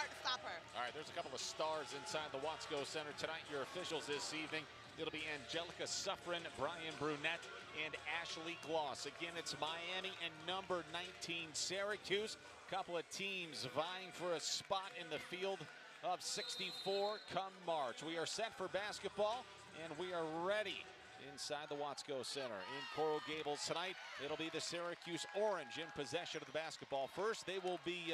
hard to stop her. All right, there's a couple of stars inside the Watsco Center tonight. Your officials this evening, it'll be Angelica Suffren, Brian Brunette, and Ashley Gloss. Again, it's Miami and number 19 Syracuse. Couple of teams vying for a spot in the field of 64 come March. We are set for basketball, and we are ready inside the Watsco Center. In Coral Gables tonight, it'll be the Syracuse Orange in possession of the basketball. First, they will be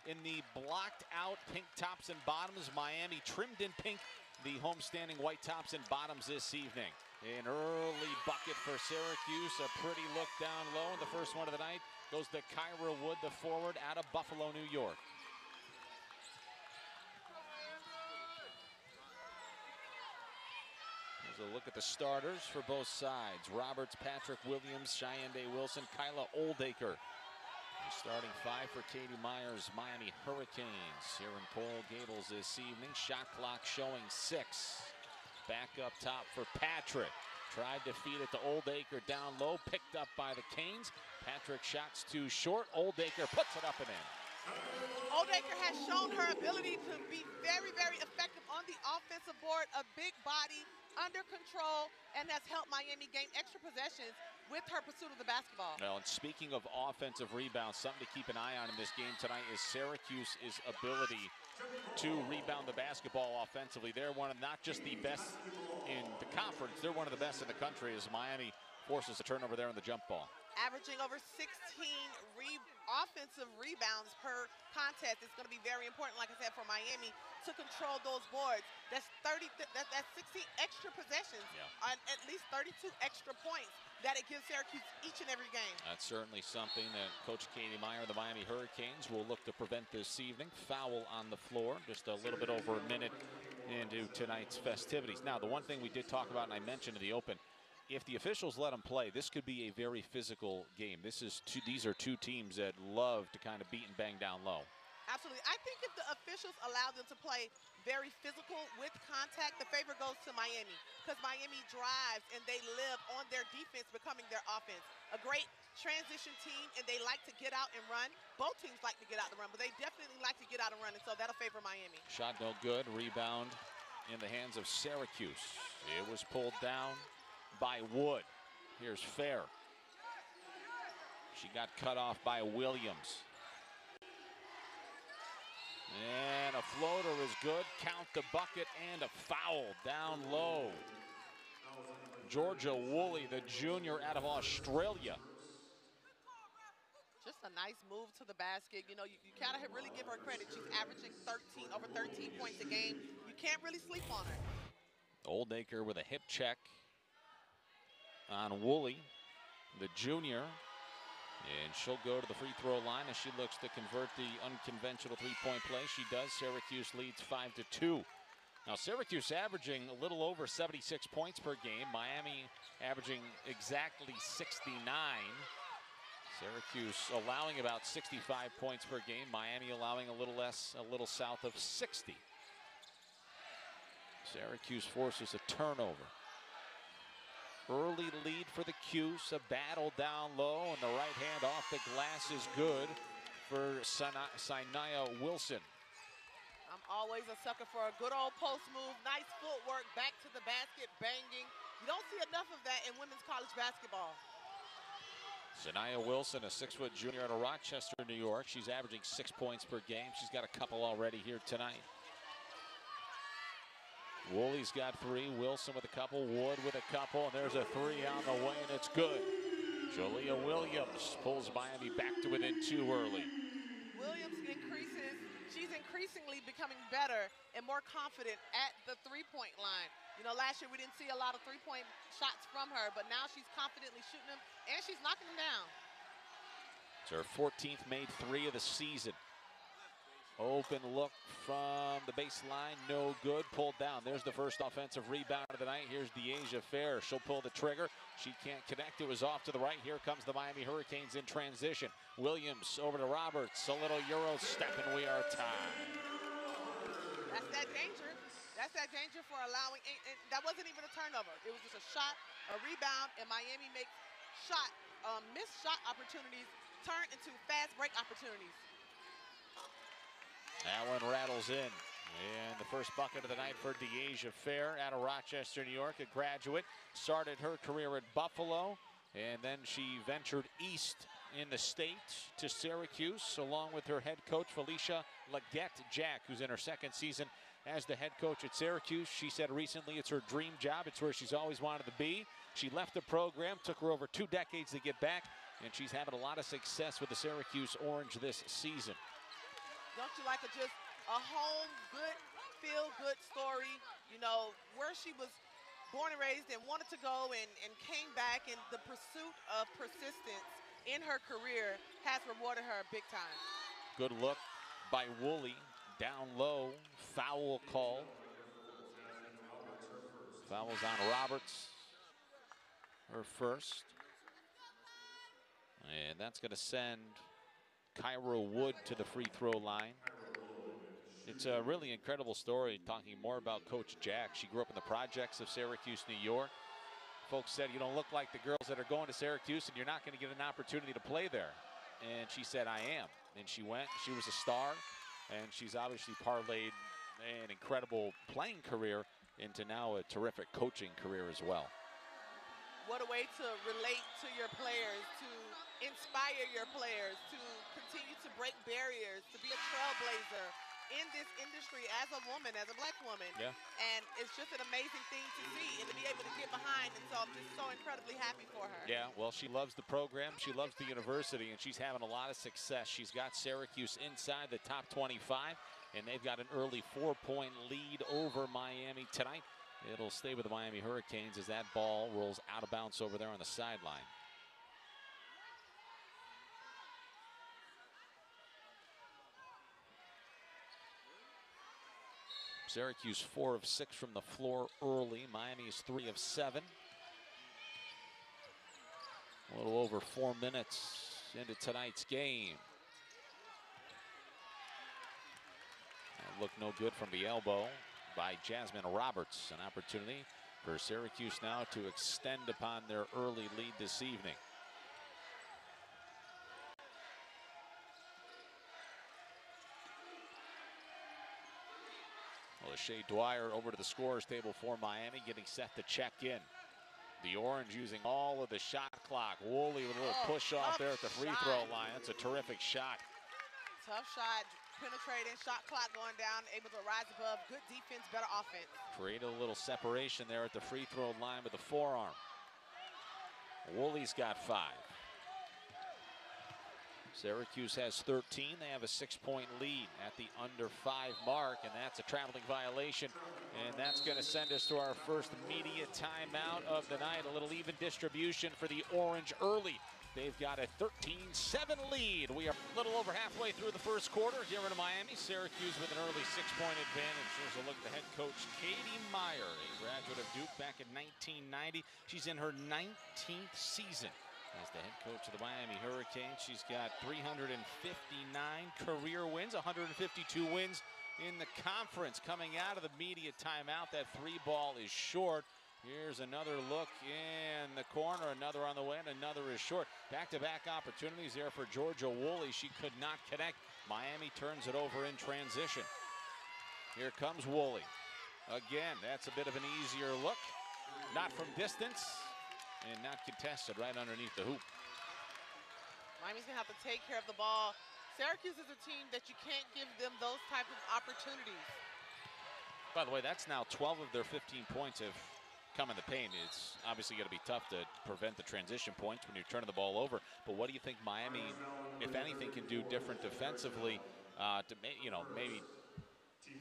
in the blocked out pink tops and bottoms. Miami trimmed in pink, the homestanding white tops and bottoms this evening. An early bucket for Syracuse, a pretty look down low. And the first one of the night goes to Kyra Wood, the forward out of Buffalo, New York. Here's a look at the starters for both sides. Roberts, Patrick Williams, Shayeann Day-Wilson, Kyla Oldacre. The starting five for Katie Meyer's Miami Hurricanes here in Coral Gables this evening. Shot clock showing 6. Back up top for Patrick. Tried to feed it to Oldacre down low, picked up by the Canes. Patrick shots too short. Oldacre puts it up and in. Oldacre has shown her ability to be very, very effective on the offensive board. A big body, under control, and has helped Miami gain extra possessions with her pursuit of the basketball. Well, and speaking of offensive rebounds, something to keep an eye on in this game tonight is Syracuse's ability to rebound the basketball offensively. They're one of not just the best in the conference, they're one of the best in the country as Miami forces a turnover there on the jump ball. Averaging over 16 offensive rebounds per contest. It's going to be very important, like I said, for Miami to control those boards. That's 16 extra possessions, on at least 32 extra points that it gives Syracuse each and every game. That's certainly something that Coach Katie Meyer, the Miami Hurricanes, will look to prevent this evening. Foul on the floor, just a little bit over a minute into tonight's festivities. Now, the one thing we did talk about, and I mentioned in the open, if the officials let them play, this could be a very physical game. These are two teams that love to kind of beat and bang down low. Absolutely. I think if the officials allow them to play very physical with contact, the favor goes to Miami, because Miami drives and they live on their defense becoming their offense. A great transition team, and they like to get out and run. Both teams like to get out and run, but they definitely like to get out and run, and so that'll favor Miami. Shot no good. Rebound in the hands of Syracuse. It was pulled down by Wood. Here's Fair. She got cut off by Williams. And a floater is good. Count the bucket and a foul down low. Georgia Woolley, the junior out of Australia. Just a nice move to the basket. You know, you gotta really give her credit. She's averaging over 13 points a game. You can't really sleep on her. Oldacre with a hip check on Woolley, the junior. And she'll go to the free throw line as she looks to convert the unconventional three-point play. She does. Syracuse leads 5-2. Now, Syracuse averaging a little over 76 points per game. Miami averaging exactly 69. Syracuse allowing about 65 points per game. Miami allowing a little less, a little south of 60. Syracuse forces a turnover. Early lead for the Cuse, a battle down low, and the right hand off the glass is good for Dyaisha Wilson. I'm always a sucker for a good old post move, nice footwork, back to the basket, banging. You don't see enough of that in women's college basketball. Dyaisha Wilson, a 6-foot junior out of Rochester, New York. She's averaging 6 points per game. She's got a couple already here tonight. Woolley's got 3, Wilson with a couple, Wood with a couple, and there's a 3 on the way, and it's good. Julia Williams pulls Miami back to within 2 early. Williams she's increasingly becoming better and more confident at the three-point line. You know, last year we didn't see a lot of three-point shots from her, but now she's confidently shooting them, and she's knocking them down. It's her 14th made 3 of the season. Open look from the baseline, no good, pulled down. There's the first offensive rebound of the night. Here's Dyaisha Fair. She'll pull the trigger. She can't connect. It was off to the right. Here comes the Miami Hurricanes in transition. Williams over to Roberts. A little Euro step, and we are tied. That's that danger. That's that danger for allowing, and that wasn't even a turnover. It was just a shot, a rebound, and Miami makes missed shot opportunities turn into fast break opportunities. That one rattles in. And the first bucket of the night for Dyaisha Fair out of Rochester, New York, a graduate. Started her career at Buffalo, and then she ventured east in the state to Syracuse, along with her head coach, Felicia Leggett-Jack, who's in her second season as the head coach at Syracuse. She said recently it's her dream job. It's where she's always wanted to be. She left the program, took her over 2 decades to get back, and she's having a lot of success with the Syracuse Orange this season. Don't you like just a home, good, feel-good story, you know, where she was born and raised and wanted to go and came back, and the pursuit of persistence in her career has rewarded her big time. Good look by Woolley, down low, foul call. Foul's on Roberts, her first. And that's going to send Kyra Wood to the free throw line. It's a really incredible story, talking more about Coach Jack. She grew up in the projects of Syracuse, New York. Folks said, you don't look like the girls that are going to Syracuse, and you're not going to get an opportunity to play there. And she said, I am. And she went. She was a star, and she's obviously parlayed an incredible playing career into now a terrific coaching career as well. What a way to relate to your players, to inspire your players, to continue to break barriers, to be a trailblazer in this industry as a woman, as a black woman. Yeah. And it's just an amazing thing to see and to be able to get behind. And so I'm just so incredibly happy for her. Yeah, well, she loves the program. She loves the university, and she's having a lot of success. She's got Syracuse inside the top 25, and they've got an early 4-point lead over Miami tonight. It'll stay with the Miami Hurricanes as that ball rolls out of bounds over there on the sideline. Syracuse 4 of 6 from the floor early. Miami is 3 of 7. A little over 4 minutes into tonight's game. That looked no good from the elbow by Jasmine Roberts. An opportunity for Syracuse now to extend upon their early lead this evening. Well, Shea Dwyer over to the scorer's table for Miami, getting set to check in. The Orange using all of the shot clock. Woolley with a little push off there at the free throw line. That's a terrific shot. Tough shot, penetrating, shot clock going down, able to rise above. Good defense, better offense. Created a little separation there at the free throw line with the forearm. Woolley's got 5. Syracuse has 13. They have a 6-point lead at the under 5 mark, and that's a traveling violation. And that's going to send us to our first media timeout of the night. A little even distribution for the Orange early. They've got a 13-7 lead. We are a little over halfway through the first quarter here in Miami. Syracuse with an early 6-point advantage. Here's a look at the head coach, Katie Meyer, a graduate of Duke back in 1990. She's in her 19th season as the head coach of the Miami Hurricanes. She's got 359 career wins, 152 wins in the conference. Coming out of the media timeout, that 3 ball is short. Here's another look in the corner, another on the way, and another is short. Back-to-back opportunities there for Georgia Woolley. She could not connect. Miami turns it over in transition. Here comes Woolley. Again, that's a bit of an easier look. Not from distance. And not contested, right underneath the hoop. Miami's going to have to take care of the ball. Syracuse is a team that you can't give them those type of opportunities. By the way, that's now 12 of their 15 points have come in the paint. It's obviously going to be tough to prevent the transition points when you're turning the ball over. But what do you think Miami, if anything, can do different defensively to maybe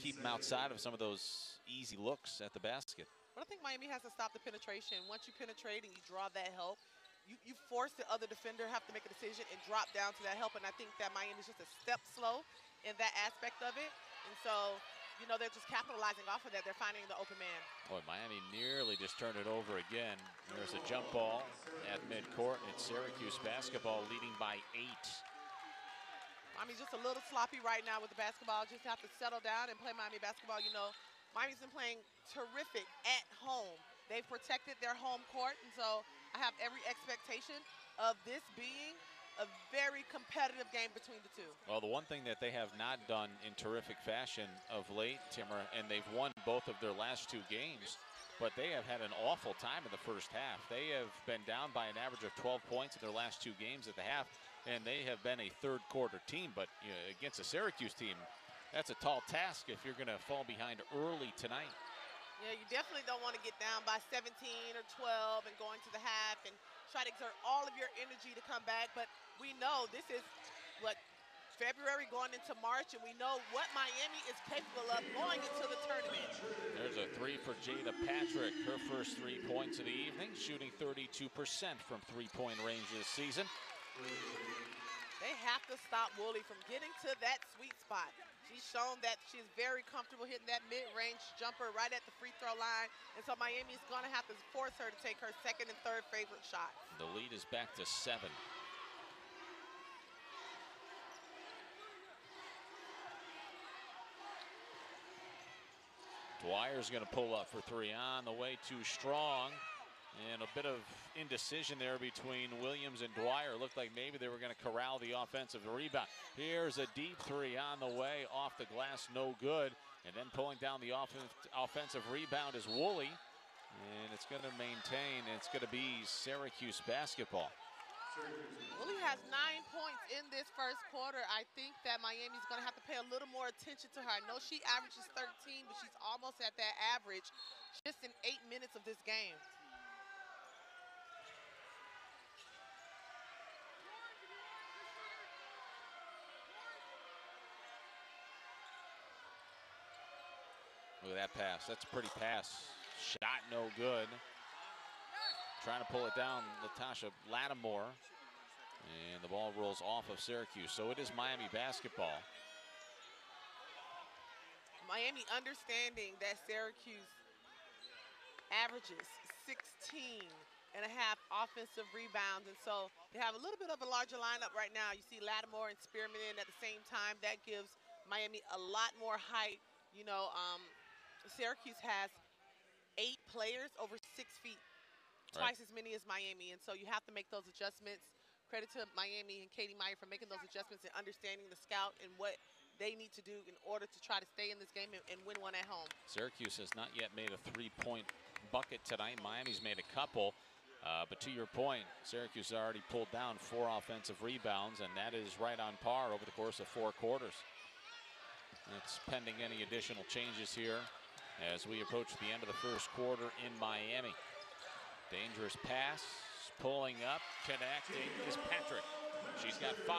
keep them outside of some of those easy looks at the basket? But I think Miami has to stop the penetration. Once you penetrate and you draw that help, you force the other defender have to make a decision and drop down to that help. And I think that Miami is just a step slow in that aspect of it. And so, you know, they're just capitalizing off of that. They're finding the open man. Boy, Miami nearly just turned it over again. There's a jump ball at midcourt. It's Syracuse basketball leading by 8. Miami's just a little sloppy right now with the basketball. Just have to settle down and play Miami basketball. You know, Miami's been playing terrific at home. They've protected their home court, and so I have every expectation of this being a very competitive game between the two. Well, the one thing that they have not done in terrific fashion of late, Timmer, and they've won both of their last 2 games, but they have had an awful time in the first half. They have been down by an average of 12 points in their last 2 games at the half, and they have been a third-quarter team. But you know, against a Syracuse team, that's a tall task if you're going to fall behind early tonight. Yeah, you definitely don't want to get down by 17 or 12 and going to the half and try to exert all of your energy to come back. But we know this is, what, February going into March, and we know what Miami is capable of going into the tournament. There's a 3 for Jada Patrick, her first 3 points of the evening, shooting 32% from three-point range this season. They have to stop Woolley from getting to that sweet spot. She's shown that she's very comfortable hitting that mid-range jumper right at the free throw line. And so Miami's going to have to force her to take her second and third favorite shots. The lead is back to 7. Dwyer's going to pull up for 3 on the way, too strong. And a bit of indecision there between Williams and Dwyer. Looked like maybe they were going to corral the offensive rebound. Here's a deep 3 on the way, off the glass, no good. And then pulling down the offensive rebound is Woolley. And it's going to maintain, it's going to be Syracuse basketball. Woolley has 9 points in this first quarter. I think that Miami's going to have to pay a little more attention to her. I know she averages 13, but she's almost at that average just in 8 minutes of this game. Look at that pass. That's a pretty pass. Shot no good. Trying to pull it down, Dyaisha Lattimore. And the ball rolls off of Syracuse. So it is Miami basketball. Miami understanding that Syracuse averages 16.5 offensive rebounds. And so they have a little bit of a larger lineup right now. You see Lattimore and Spearman in at the same time. That gives Miami a lot more height. You know, Syracuse has 8 players over 6 feet, twice as many as Miami. And so you have to make those adjustments. Credit to Miami and Katie Meyer for making those adjustments and understanding the scout and what they need to do in order to try to stay in this game and win one at home. Syracuse has not yet made a 3-point bucket tonight. Miami's made a couple. But to your point, Syracuse already pulled down 4 offensive rebounds, and that is right on par over the course of 4 quarters. It's pending any additional changes here as we approach the end of the first quarter in Miami. Dangerous pass, pulling up, connecting is Patrick. She's got 5.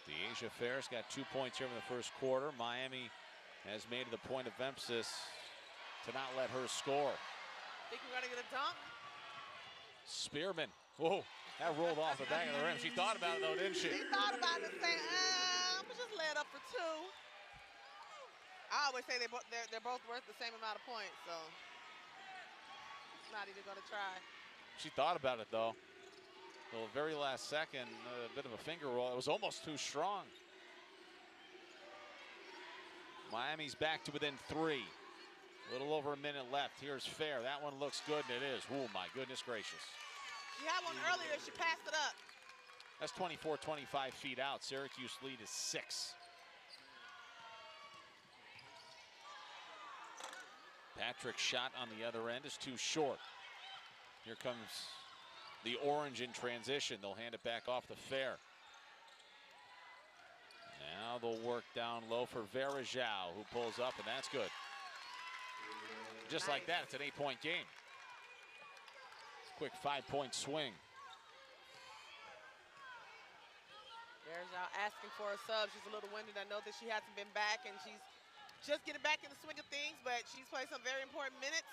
Dyaisha Fair's got 2 points here in the first quarter. Miami has made it a point of emphasis to not let her score. Think we're going to get a dunk? Spearman. Whoa, that rolled off the back of the rim. She thought about it, though, didn't she? She thought about it, saying, I'm going to just lay it up for 2. I always say they're both worth the same amount of points, so not even going to try. She thought about it, though. Well, very last second, a bit of a finger roll. It was almost too strong. Miami's back to within 3. A little over a minute left. Here's Fair. That one looks good, and it is. Oh, my goodness gracious. She had one earlier. She passed it up. That's 24, 25 feet out. Syracuse lead is 6. Patrick's shot on the other end is too short. Here comes the Orange in transition. They'll hand it back off to Fair. Now they'll work down low for Verajao, who pulls up, and that's good. Just like that, it's an 8-point game. Quick 5-point swing. Verajao asking for a sub. She's a little winded. I know that she hasn't been back, and she's just getting back in the swing of things, but she's played some very important minutes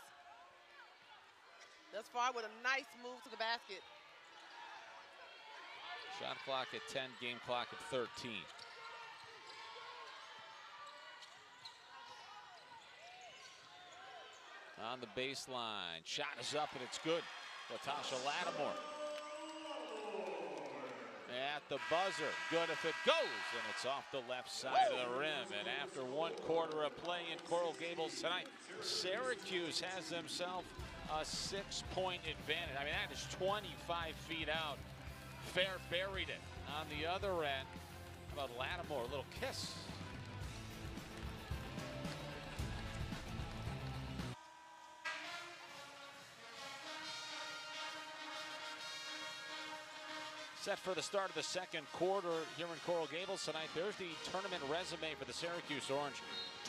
thus far with a nice move to the basket. Shot clock at 10, game clock at 13. On the baseline, shot is up and it's good. Dyaisha Lattimore. At the buzzer. Good if it goes, and it's off the left side of the rim. And after 1 quarter of play in Coral Gables tonight, Syracuse has themselves a 6-point advantage. I mean, that is 25 feet out. Fair buried it on the other end. How about Lattimore? A little kiss. Set for the start of the second quarter here in Coral Gables tonight. There's the tournament resume for the Syracuse Orange.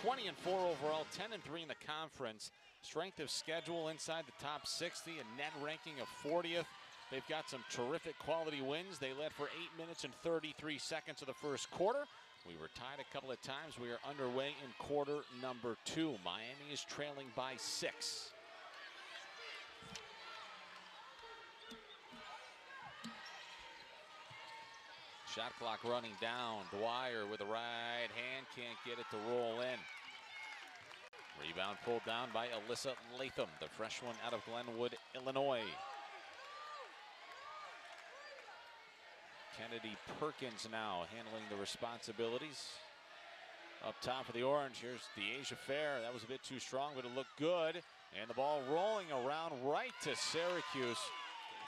20-4 overall, 10-3 in the conference. Strength of schedule inside the top 60, a net ranking of 40th. They've got some terrific quality wins. They led for 8 minutes and 33 seconds of the first quarter. We were tied a couple of times. We are underway in quarter number 2. Miami is trailing by 6. Shot clock running down. Dwyer with the right hand, can't get it to roll in. Rebound pulled down by Alyssa Latham, the fresh one out of Glenwood, Illinois. Kennedy Perkins now handling the responsibilities. Up top of the Orange, here's Dyaisha Fair. That was a bit too strong, but it looked good. And the ball rolling around right to Syracuse.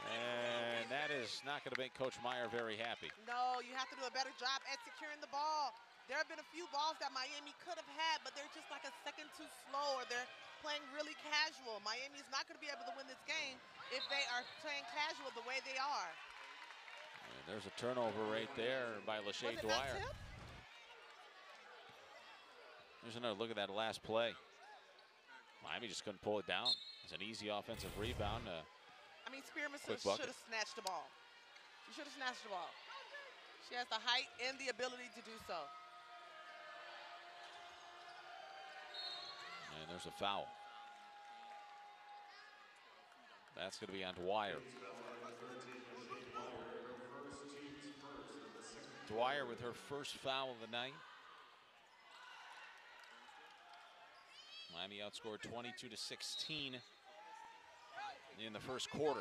And that is not going to make Coach Meyer very happy. No, you have to do a better job at securing the ball. There have been a few balls that Miami could have had, but they're just like a second too slow, or they're playing really casual. Miami's not going to be able to win this game if they are playing casual the way they are. And there's a turnover right there by Lachey Dwyer. There's another look at that last play. Miami just couldn't pull it down. It's an easy offensive rebound. I mean, Spearman should have snatched the ball. She should have snatched the ball. She has the height and the ability to do so. And there's a foul. That's going to be on Dwyer. Dwyer with her first foul of the night. Miami outscored 22-16 in the first quarter.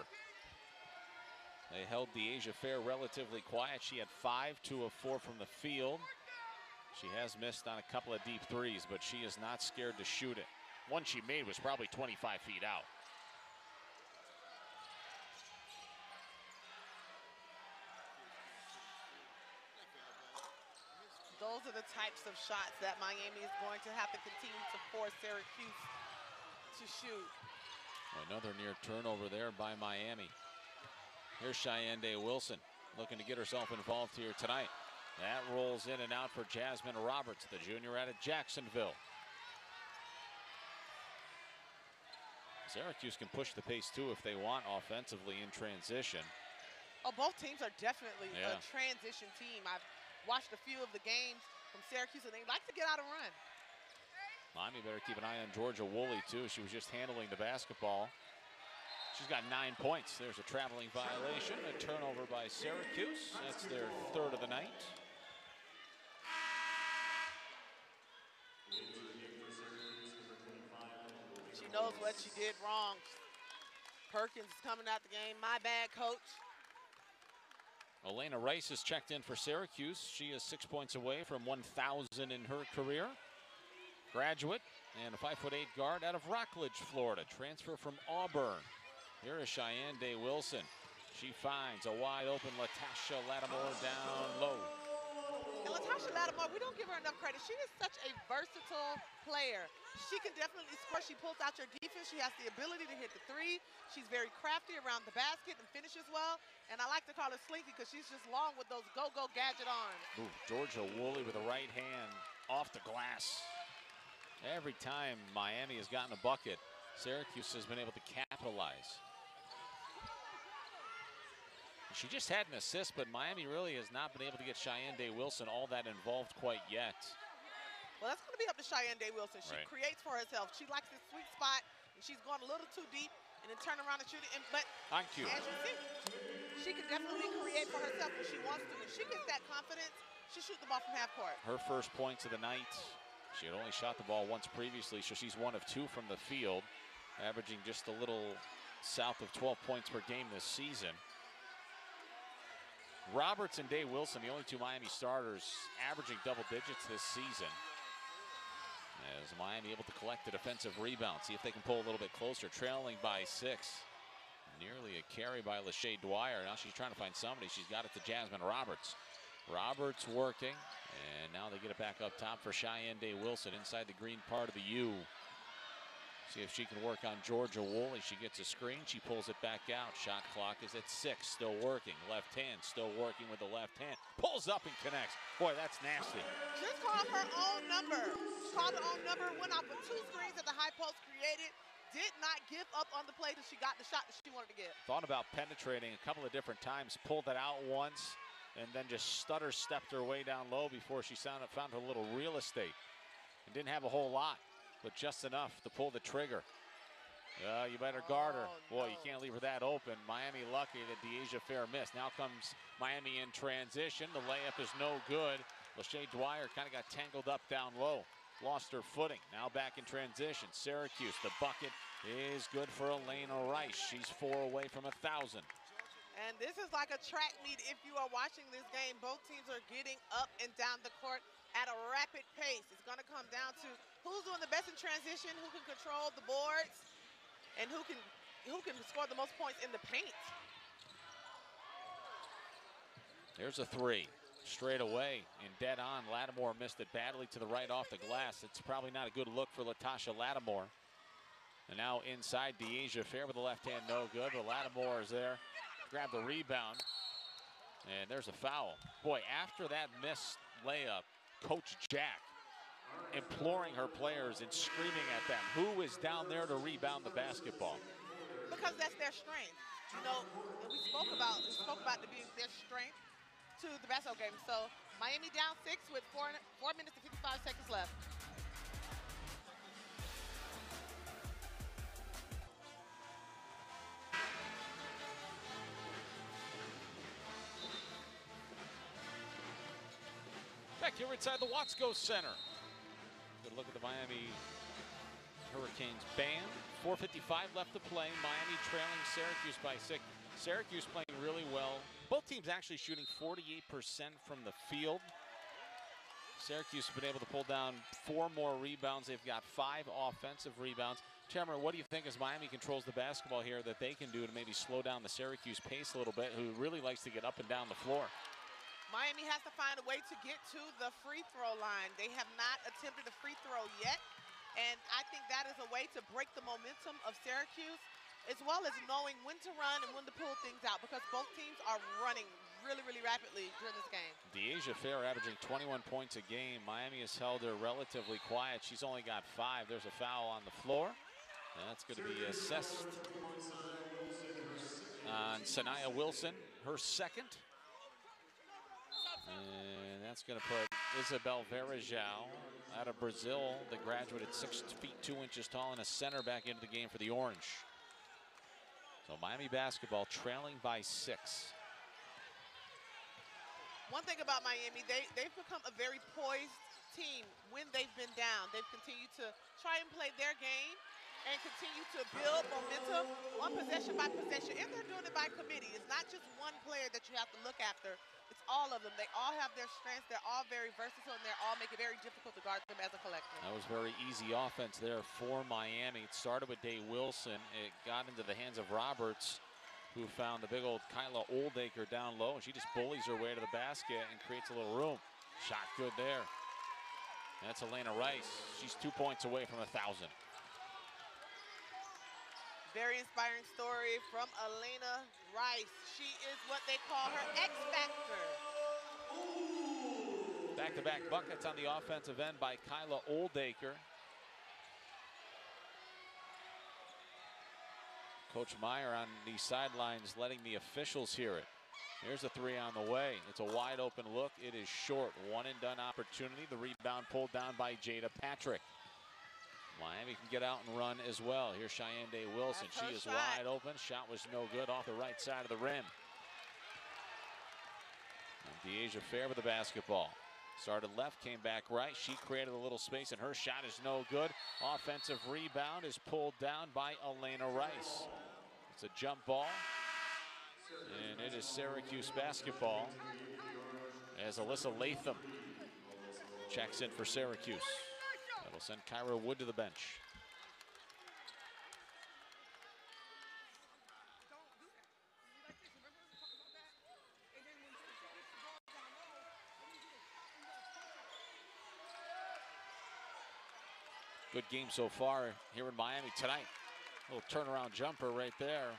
They held Dyaisha Fair relatively quiet. She had 5, 2 of 4 from the field. She has missed on a couple of deep threes, but she is not scared to shoot it. One she made was probably 25 feet out. Those are the types of shots that Miami is going to have to continue to force Syracuse to shoot. Another near turnover there by Miami. Here's Shayeann Day-Wilson looking to get herself involved here tonight. That rolls in and out for Jasmine Roberts, the junior out of Jacksonville. Syracuse can push the pace too if they want offensively in transition. Oh, both teams are definitely a transition team. I've watched a few of the games from Syracuse, and they like to get out and run. Miami better keep an eye on Georgia Woolley too. She was just handling the basketball. She's got 9 points. There's a traveling violation, a turnover by Syracuse. That's their third of the night. She knows what she did wrong. Perkins is coming out the game. My bad, coach. Elena Rice is checked in for Syracuse. She is 6 points away from 1,000 in her career. Graduate and a 5'8" guard out of Rockledge, Florida. Transfer from Auburn. Here is Shayeann Day-Wilson. She finds a wide open Latasha Lattimore down low. And Latasha Lattimore, we don't give her enough credit. She is such a versatile player. She can definitely score. She pulls out your defense. She has the ability to hit the three. She's very crafty around the basket and finishes well. And I like to call her Slinky because she's just long with those go-go gadget arms. Ooh, Georgia Woolley with the right hand off the glass. Every time Miami has gotten a bucket, Syracuse has been able to capitalize. She just had an assist, but Miami really has not been able to get Shayeann Day-Wilson all that involved quite yet. Well, that's going to be up to Shayeann Day-Wilson. She creates for herself. She likes this sweet spot, and she's going a little too deep and then turn around and shoot it. But on cue, as you see, she can definitely create for herself when she wants to. If she gets that confidence, she shoots the ball from half court. Her first points of the night. She had only shot the ball once previously, so she's 1 of 2 from the field, averaging just a little south of 12 points per game this season. Roberts and Day-Wilson, the only two Miami starters averaging double digits this season. As Miami able to collect the defensive rebound. See if they can pull a little bit closer, trailing by 6. Nearly a carry by Lachey Dwyer. Now she's trying to find somebody. She's got it to Jasmine Roberts. Roberts working, and now they get it back up top for Shayeann Day-Wilson inside the green part of the U. See if she can work on Georgia Woolley. She gets a screen. She pulls it back out. Shot clock is at 6. Still working. Left hand. Still working with the left hand. Pulls up and connects. Boy, that's nasty. Just called her own number. Called her own number. Went off with 2 screens that the high post created. Did not give up on the play till she got the shot that she wanted to get. Thought about penetrating a couple of different times. Pulled it out once. And then just stutter stepped her way down low before she found her little real estate. And didn't have a whole lot, but just enough to pull the trigger. You better guard her. Boy, you can't leave her that open. Miami lucky that Dyaisha Fair missed. Now comes Miami in transition. The layup is no good. Lachey Dwyer kind of got tangled up down low. Lost her footing. Now back in transition. Syracuse, the bucket is good for Elena Rice. She's 4 away from 1,000. And this is like a track meet. If you are watching this game, both teams are getting up and down the court at a rapid pace. It's going to come down to who's doing the best in transition, who can control the boards, and who can score the most points in the paint. There's a 3. Straight away and dead on. Lattimore missed it badly to the right off the glass. It's probably not a good look for Latasha Lattimore. And now inside, Dyaisha Fair with the left hand, no good. But Lattimore is there. Grab the rebound, and there's a foul. Boy, after that missed layup, Coach Jack imploring her players and screaming at them, who is down there to rebound the basketball? Because that's their strength. You know, we spoke about it being their strength to the basketball game. So Miami down 6 with 4 minutes and 55 seconds left. Back here inside the Watsco Center. Good look at the Miami Hurricanes band. 4:55 left to play. Miami trailing Syracuse by 6. Syracuse playing really well. Both teams actually shooting 48% from the field. Syracuse has been able to pull down 4 more rebounds. They've got 5 offensive rebounds. Tamara, what do you think as Miami controls the basketball here that they can do to maybe slow down the Syracuse pace a little bit, who really likes to get up and down the floor? Miami has to find a way to get to the free throw line. They have not attempted a free throw yet, and I think that is a way to break the momentum of Syracuse, as well as knowing when to run and when to pull things out, because both teams are running really, really rapidly during this game. Dyaisha Fair averaging 21 points a game. Miami has held her relatively quiet. She's only got 5. There's a foul on the floor. And that's going to be assessed on Sanaya Wilson, her second. And that's going to put Isabel Varejao out of Brazil, the graduate at 6 feet 2 inches tall and a center, back into the game for the Orange. So Miami basketball trailing by 6. One thing about Miami, they've become a very poised team when they've been down. They've continued to try and play their game and continue to build momentum on possession by possession. And they're doing it by committee. It's not just one player that you have to look after. It's all of them. They all have their strengths. They're all very versatile, and they all make it very difficult to guard them as a collective. That was very easy offense there for Miami. It started with Day-Wilson. It got into the hands of Roberts, who found the big old Kyla Oldacre down low, and she just bullies her way to the basket and creates a little room. Shot good there. That's Elena Rice. She's 2 points away from 1,000. Very inspiring story from Elena Rice. She is what they call her X Factor. Back-to-back buckets on the offensive end by Kyla Oldacre. Coach Meyer on the sidelines letting the officials hear it. Here's a 3 on the way. It's a wide open look. It is short. One and done opportunity. The rebound pulled down by Jada Patrick. Miami can get out and run as well. Here's Shayeann Day-Wilson. She is wide open. Shot was no good off the right side of the rim. And Dyaisha Fair with the basketball. Started left, came back right. She created a little space, and her shot is no good. Offensive rebound is pulled down by Elena Rice. It's a jump ball. And it is Syracuse basketball as Alyssa Latham checks in for Syracuse. That'll send Kyra Wood to the bench. Good game so far here in Miami tonight. Little turnaround jumper right there.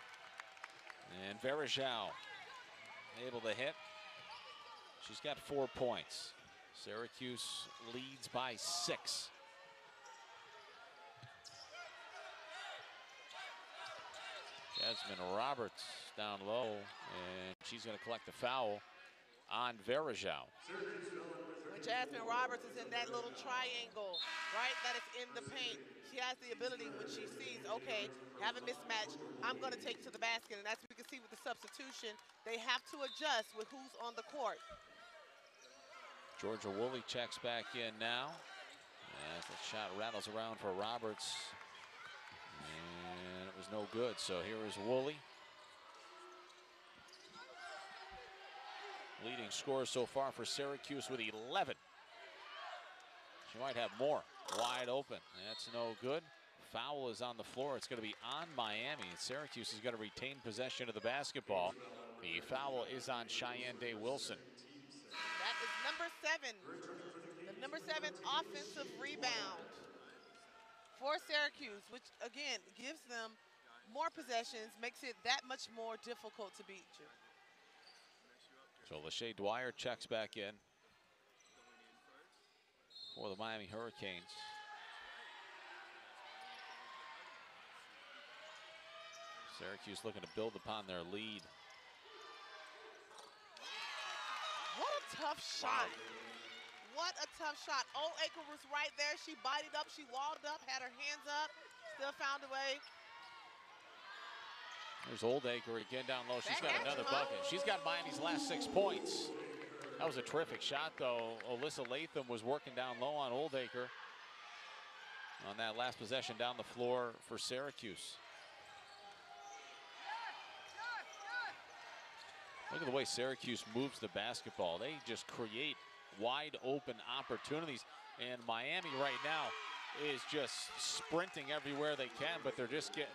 And Verajao able to hit. She's got 4 points. Syracuse leads by 6. Jasmine Roberts down low, and she's going to collect the foul on Verajao. When Jasmine Roberts is in that little triangle, right, that is in the paint, she has the ability when she sees, okay, have a mismatch, I'm going to take to the basket. And as we can see with the substitution, they have to adjust with who's on the court. Georgia Woolley checks back in now. As the shot rattles around for Roberts. And it was no good. So here is Woolley. Leading scorer so far for Syracuse with 11. She might have more. Wide open. That's no good. Foul is on the floor. It's going to be on Miami. Syracuse is going to retain possession of the basketball. The foul is on Shayeann Day-Wilson. That is number 7. The number 7 offensive rebound for Syracuse, which again gives them more possessions, makes it that much more difficult to beat you. So Lachey Dwyer checks back in for the Miami Hurricanes. Syracuse looking to build upon their lead. What a tough shot. What a tough shot. Oldacre was right there. She bodied up, she walled up, had her hands up, still found a way. There's Oldacre again down low. She's got another bucket. She's got Miami's last 6 points. That was a terrific shot, though. Alyssa Latham was working down low on Oldacre on that last possession down the floor for Syracuse. Look at the way Syracuse moves the basketball. They just create wide open opportunities. And Miami right now is just sprinting everywhere they can, but they're just getting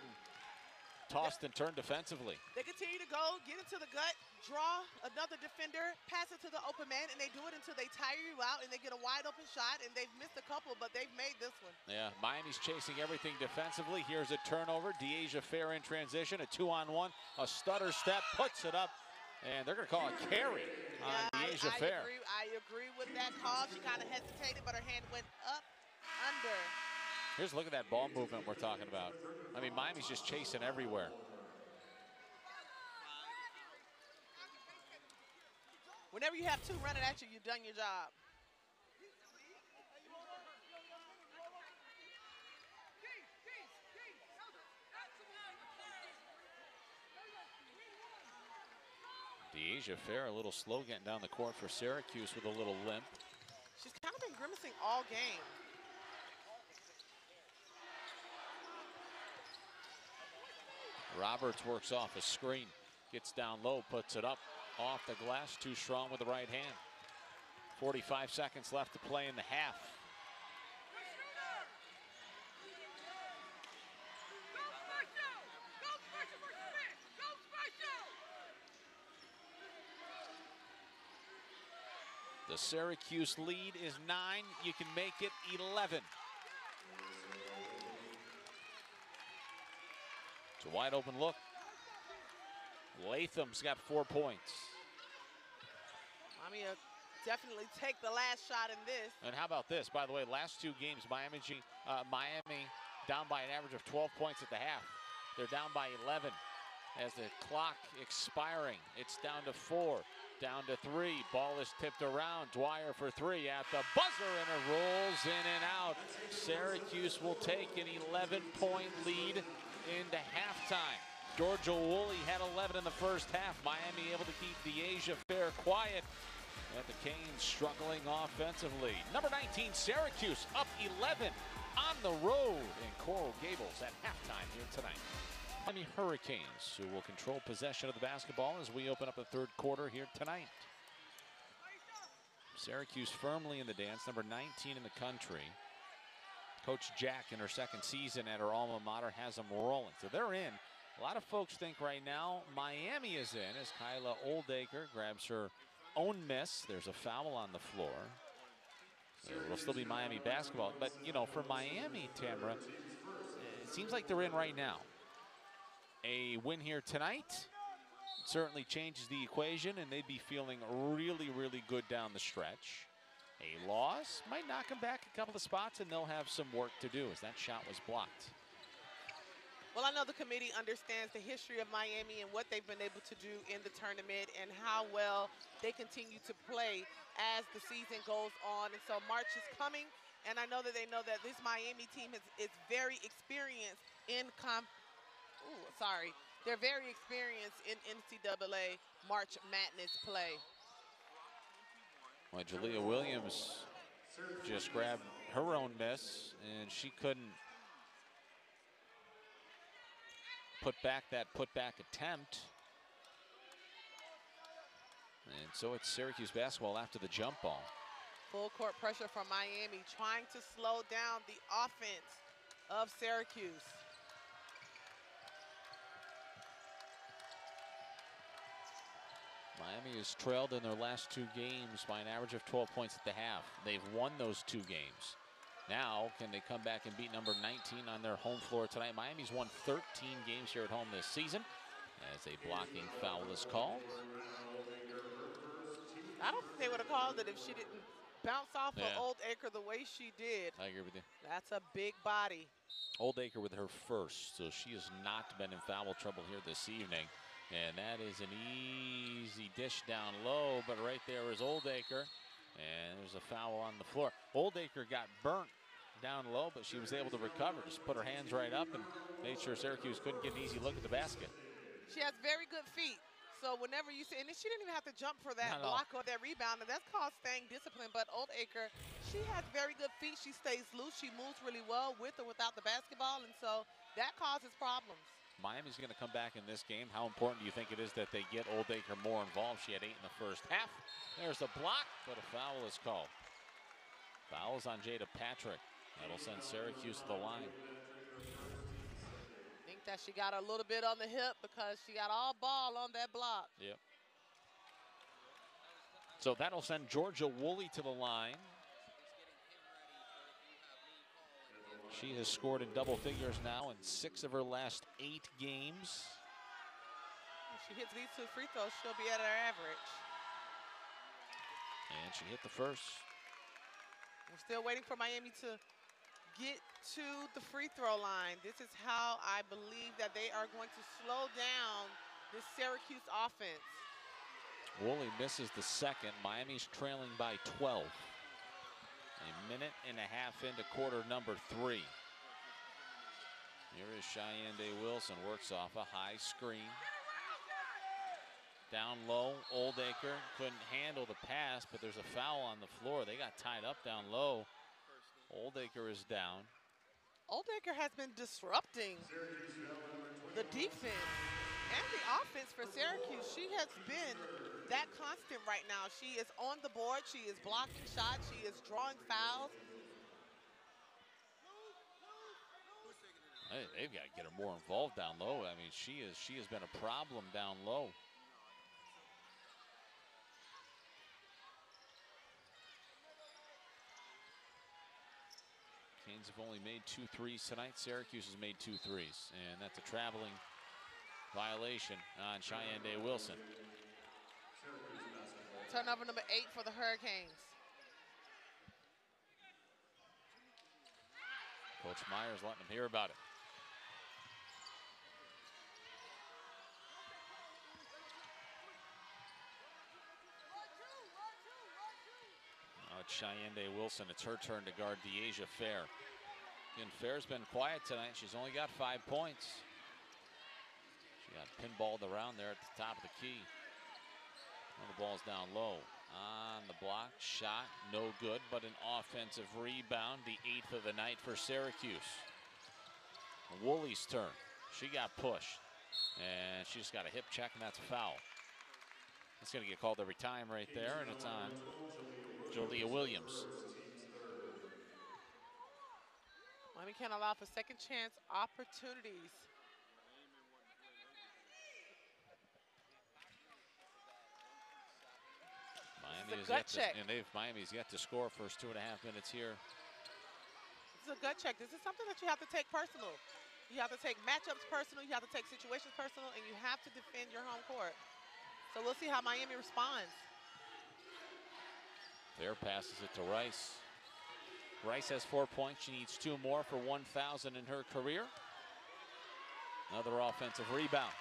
tossed and turned defensively. They continue to go, get into the gut, draw another defender, pass it to the open man, and they do it until they tire you out and they get a wide open shot, and they've missed a couple, but they've made this one. Yeah, Miami's chasing everything defensively. Here's a turnover. Dyaisha Fair in transition, a 2-on-1, a stutter step, puts it up, and they're going to call a carry on Dyaisha Fair. I agree with that call. She kind of hesitated, but her hand went up, under. Here's a look at that ball movement we're talking about. I mean, Miami's just chasing everywhere. Whenever you have 2 running at you, you've done your job. Dyaisha Fair a little slow getting down the court for Syracuse with a little limp. She's kind of been grimacing all game. Roberts works off a screen, gets down low, puts it up off the glass, too strong with the right hand. 45 seconds left to play in the half. The Syracuse lead is 9. You can make it 11. It's a wide open look. Latham's got 4 points. Miami definitely take the last shot in this. And how about this? By the way, last 2 games, Miami down by an average of 12 points at the half. They're down by 11 as the clock expiring. It's down to 4, down to 3. Ball is tipped around. Dwyer for 3 at the buzzer, and it rolls in and out. Syracuse will take an 11-point lead into halftime. Georgia Woolley had 11 in the first half. Miami able to keep Dyaisha Fair quiet. And the Canes struggling offensively. Number 19, Syracuse up 11 on the road in Coral Gables at halftime here tonight. Miami Hurricanes, who will control possession of the basketball as we open up the third quarter here tonight. Syracuse firmly in the dance, number 19 in the country. Coach Jack, in her second season at her alma mater, has them rolling. So they're in. A lot of folks think right now Miami is in as Kyla Oldacre grabs her own miss. There's a foul on the floor. It'll still be Miami basketball. But, you know, for Miami, Tamara, it seems like they're in right now. A win here tonight certainly changes the equation, and they'd be feeling really, really good down the stretch. A loss might knock them back a couple of spots, and they'll have some work to do as that shot was blocked. Well, I know the committee understands the history of Miami and what they've been able to do in the tournament and how well they continue to play as the season goes on. And so March is coming, and I know that they know that this Miami team is very experienced in they're very experienced in NCAA March Madness play. Well, Jalea Williams just grabbed her own miss, and she couldn't put back that putback attempt. And so it's Syracuse basketball after the jump ball. Full court pressure from Miami, trying to slow down the offense of Syracuse. Miami has trailed in their last 2 games by an average of 12 points at the half. They've won those 2 games. Now, can they come back and beat number 19 on their home floor tonight? Miami's won 13 games here at home this season as a blocking foul is called. I don't think they would have called it if she didn't bounce off of Oldacre the way she did. I agree with you. That's a big body. Oldacre with her first, so she has not been in foul trouble here this evening. And that is an easy dish down low, but right there is Oldacre. And there's a foul on the floor. Oldacre got burnt down low, but she was able to recover. Just put her hands right up and made sure Syracuse couldn't get an easy look at the basket. She has very good feet. So whenever you see, and she didn't even have to jump for that block or that rebound, and that's called staying disciplined. But Oldacre, she has very good feet. She stays loose. She moves really well with or without the basketball, and so that causes problems. Miami's going to come back in this game. How important do you think it is that they get Oldacre more involved? She had 8 in the first half. There's the block, but a foul is called. Foul is on Jada Patrick. That'll send Syracuse to the line. I think that she got a little bit on the hip because she got all ball on that block. Yep. So that'll send Georgia Woolley to the line. She has scored in double figures now in 6 of her last 8 games. If she hits these 2 free throws, she'll be at her average. And she hit the first. We're still waiting for Miami to get to the free throw line. This is how I believe that they are going to slow down this Syracuse offense. Woolley misses the second. Miami's trailing by 12. A minute and a half into quarter number 3. Here is Shayeann Day-Wilson, works off a high screen. Down low, Oldacre couldn't handle the pass, but there's a foul on the floor. They got tied up down low. Oldacre is down. Oldacre has been disrupting the defense and the offense for Syracuse. She has been that constant right now. She is on the board. She is blocking shots. She is drawing fouls. They've got to get her more involved down low. I mean, she has been a problem down low. Canes have only made 2 threes tonight. Syracuse has made 2 threes, and that's a traveling violation on Shayeann Day-Wilson. Turnover number 8 for the Hurricanes. Coach Myers letting them hear about it. Now it's Shayeann Day-Wilson. It's her turn to guard Dyaisha Fair. Again, Fair's been quiet tonight. She's only got 5 points. She got pinballed around there at the top of the key. Well, the ball's down low. On the block, shot, no good, but an offensive rebound, the 8th of the night for Syracuse. Woolley's turn. She got pushed, and she just got a hip check, and that's a foul. It's going to get called every time right there, and it's on Jolia Williams. Miami can't allow for second chance opportunities. Miami's yet to score first 2.5 minutes here. This is a gut check. This is something that you have to take personal. You have to take matchups personal. You have to take situations personal, and you have to defend your home court. So we'll see how Miami responds. Fair passes it to Rice. Rice has 4 points. She needs 2 more for 1,000 in her career. Another offensive rebound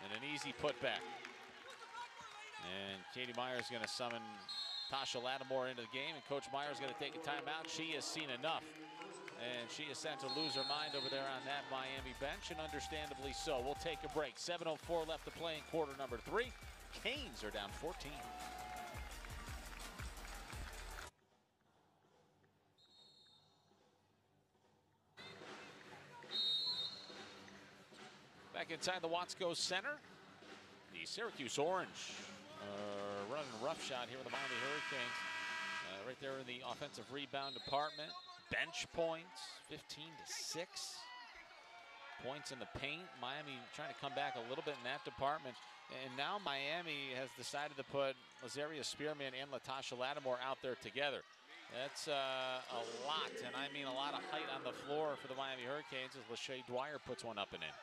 and an easy putback. And Katie Meyer is going to summon Tasha Lattimore into the game, and Coach Meyer is going to take a timeout. She has seen enough, and she is sent to lose her mind over there on that Miami bench, and understandably so. We'll take a break. 7:04 left to play in quarter number 3. Canes are down 14. Back inside the Watsco Center, the Syracuse Orange running a rough shot here with the Miami Hurricanes. Right there in the offensive rebound department. Bench points, 15-6. Points in the paint. Miami trying to come back a little bit in that department. And now Miami has decided to put Lazaria Spearman and Latasha Lattimore out there together. That's a lot, and I mean a lot of height on the floor for the Miami Hurricanes as Lachey Dwyer puts one up and in.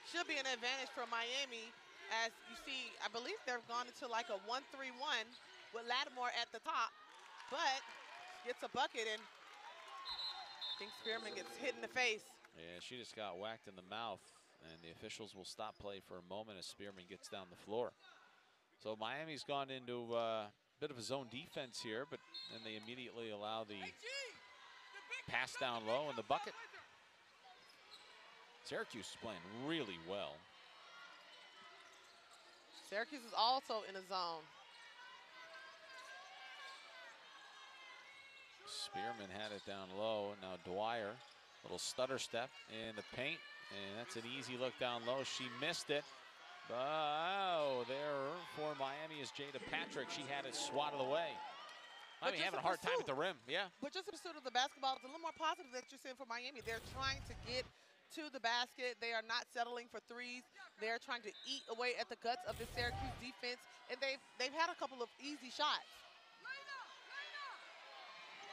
Should be an advantage for Miami. As you see, I believe they've gone into like a 1-3-1 with Lattimore at the top, but gets a bucket, and I think Spearman gets hit in the face. Yeah, she just got whacked in the mouth, and the officials will stop play for a moment as Spearman gets down the floor. So Miami's gone into a bit of a zone defense here, but then they immediately allow the pass down low and the bucket. Syracuse is playing really well. Syracuse is also in a zone. Spearman had it down low. Now Dwyer, little stutter step in the paint, and that's an easy look down low. She missed it. Oh, there for Miami is Jada Patrick. She had it swatted away. Miami having a hard time at the rim, yeah. But just the pursuit of the basketball, it's a little more positive that you're seeing for Miami. They're trying to get to the basket. They are not settling for threes. They're trying to eat away at the guts of the Syracuse defense, and they've had a couple of easy shots.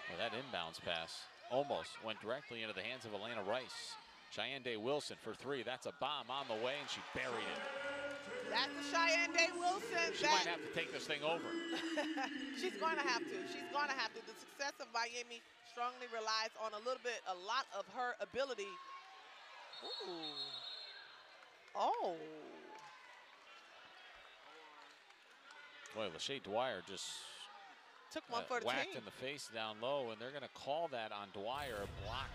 Well, that inbounds pass almost went directly into the hands of Elena Rice. Shayeann Day-Wilson for 3. That's a bomb on the way, and she buried it. That's the Shayeann Day-Wilson. She might have to take this thing over. She's going to have to. She's going to have to. The success of Miami strongly relies on a lot of her ability. Ooh. Oh. Boy, Lachey Dwyer just took one for the whacked team in the face down low, and they're going to call that on Dwyer, a block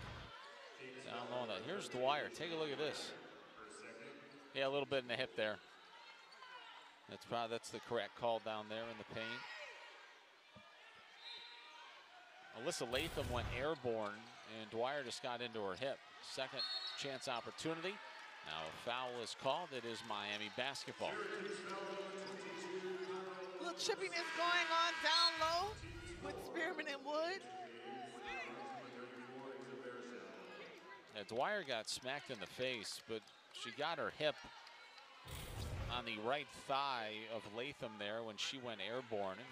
down low. Here's Dwyer. Take a look at this. Yeah, a little bit in the hip there. That's the correct call down there in the paint. Alyssa Latham went airborne, and Dwyer just got into her hip. Second chance opportunity. Now a foul is called. It is Miami basketball. A little chippiness going on down low with Spearman and Wood. Now, Dwyer got smacked in the face, but she got her hip on the right thigh of Latham there when she went airborne. And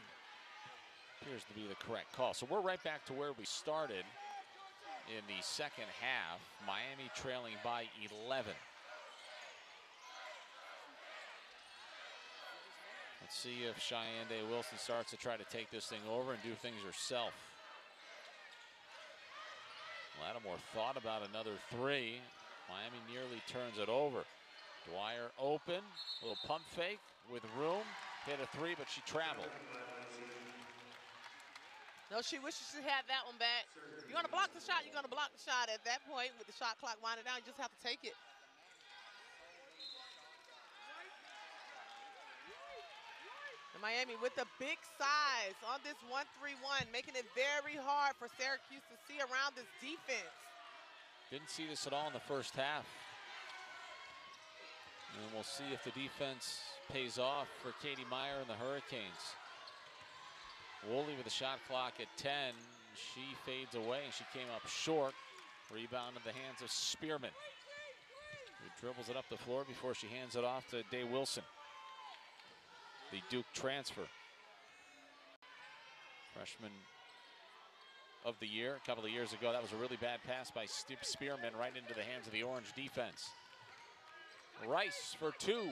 appears to be the correct call. So we're right back to where we started in the second half. Miami trailing by 11. Let's see if Shayeann Day-Wilson starts to try to take this thing over and do things herself. Lattimore thought about another 3. Miami nearly turns it over. Dwyer open, little pump fake with room. Hit a 3, but she traveled. No, she wishes she had that one back. You're going to block the shot, you're going to block the shot. At that point, with the shot clock winding down, you just have to take it. And Miami with the big size on this 1-3-1, making it very hard for Syracuse to see around this defense. Didn't see this at all in the first half. we'll see if the defense pays off for Katie Meyer and the Hurricanes. Woolley with the shot clock at 10. She fades away. She came up short. Rebound in the hands of Spearman, who dribbles it up the floor before she hands it off to Day-Wilson, the Duke transfer. Freshman of the year a couple of years ago. That was a really bad pass by Spearman right into the hands of the Orange defense. Rice for two.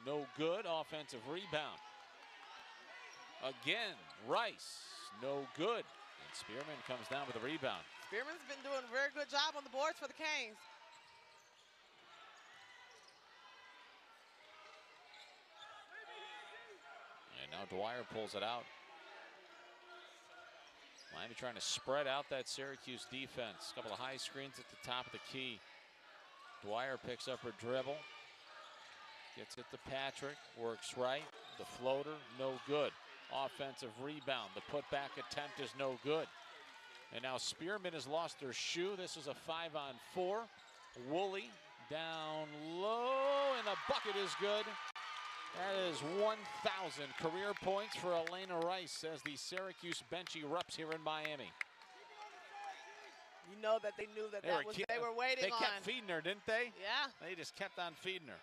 No good. Offensive rebound. Again, Rice. No good. And Spearman comes down with a rebound. Spearman's been doing a very good job on the boards for the Canes. And now Dwyer pulls it out. Miami trying to spread out that Syracuse defense. A couple of high screens at the top of the key. Dwyer picks up her dribble. Gets it to Patrick. Works right. The floater, no good. Offensive rebound. The putback attempt is no good. And now Spearman has lost her shoe. This is a 5-on-4. Woolley down low, and the bucket is good. That is 1,000 career points for Elena Rice as the Syracuse bench erupts here in Miami. You know that they knew that they were waiting on. They kept feeding her, didn't they? Yeah. They just kept on feeding her.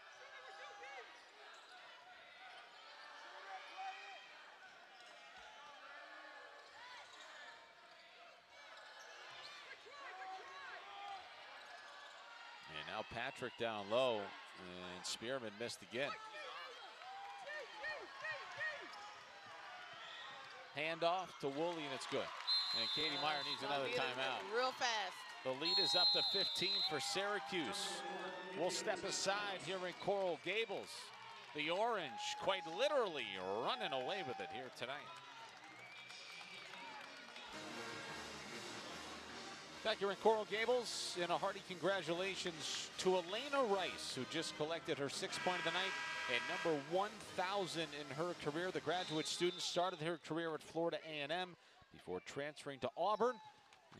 And now Patrick down low, and Spearman missed again. Handoff to Woolley, and it's good. And Katie Meyer needs another timeout. Real fast. The lead is up to 15 for Syracuse. We'll step aside here in Coral Gables. The Orange quite literally running away with it here tonight. Back here in Coral Gables, and a hearty congratulations to Elena Rice, who just collected her 6th point of the night at number 1,000 in her career. The graduate student started her career at Florida A&M before transferring to Auburn,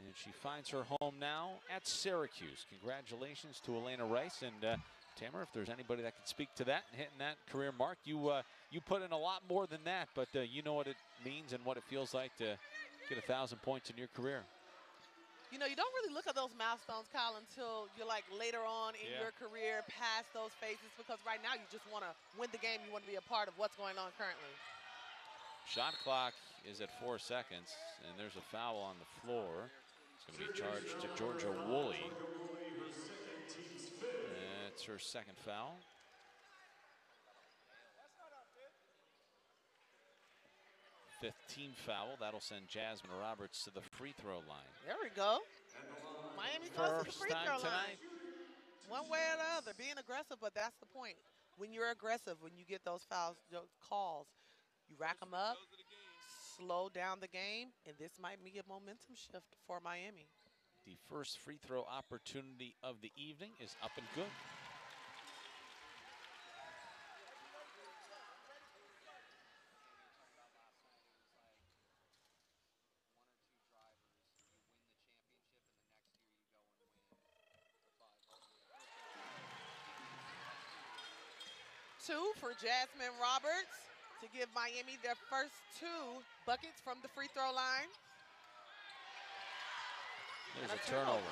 and she finds her home now at Syracuse. Congratulations to Elena Rice. And Tamara, if there's anybody that can speak to that and hitting that career mark, you put in a lot more than that, but you know what it means and what it feels like to get 1,000 points in your career. You know, you don't really look at those milestones, Kyle, until you're like later on in your career, past those phases, because right now you just want to win the game. You want to be a part of what's going on currently. Shot clock is at 4 seconds, and there's a foul on the floor. It's going to be charged to Georgia Woolley. That's her 2nd foul. Team foul. That'll send Jasmine Roberts to the free throw line. There we go. Miami goes to the free throw line. One way or the other, being aggressive, but that's the point. When you're aggressive, when you get those fouls, those calls, you rack them up, slow down the game, and this might be a momentum shift for Miami. The first free throw opportunity of the evening is up and good. Two for Jasmine Roberts to give Miami their first 2 buckets from the free throw line. There's a turnover.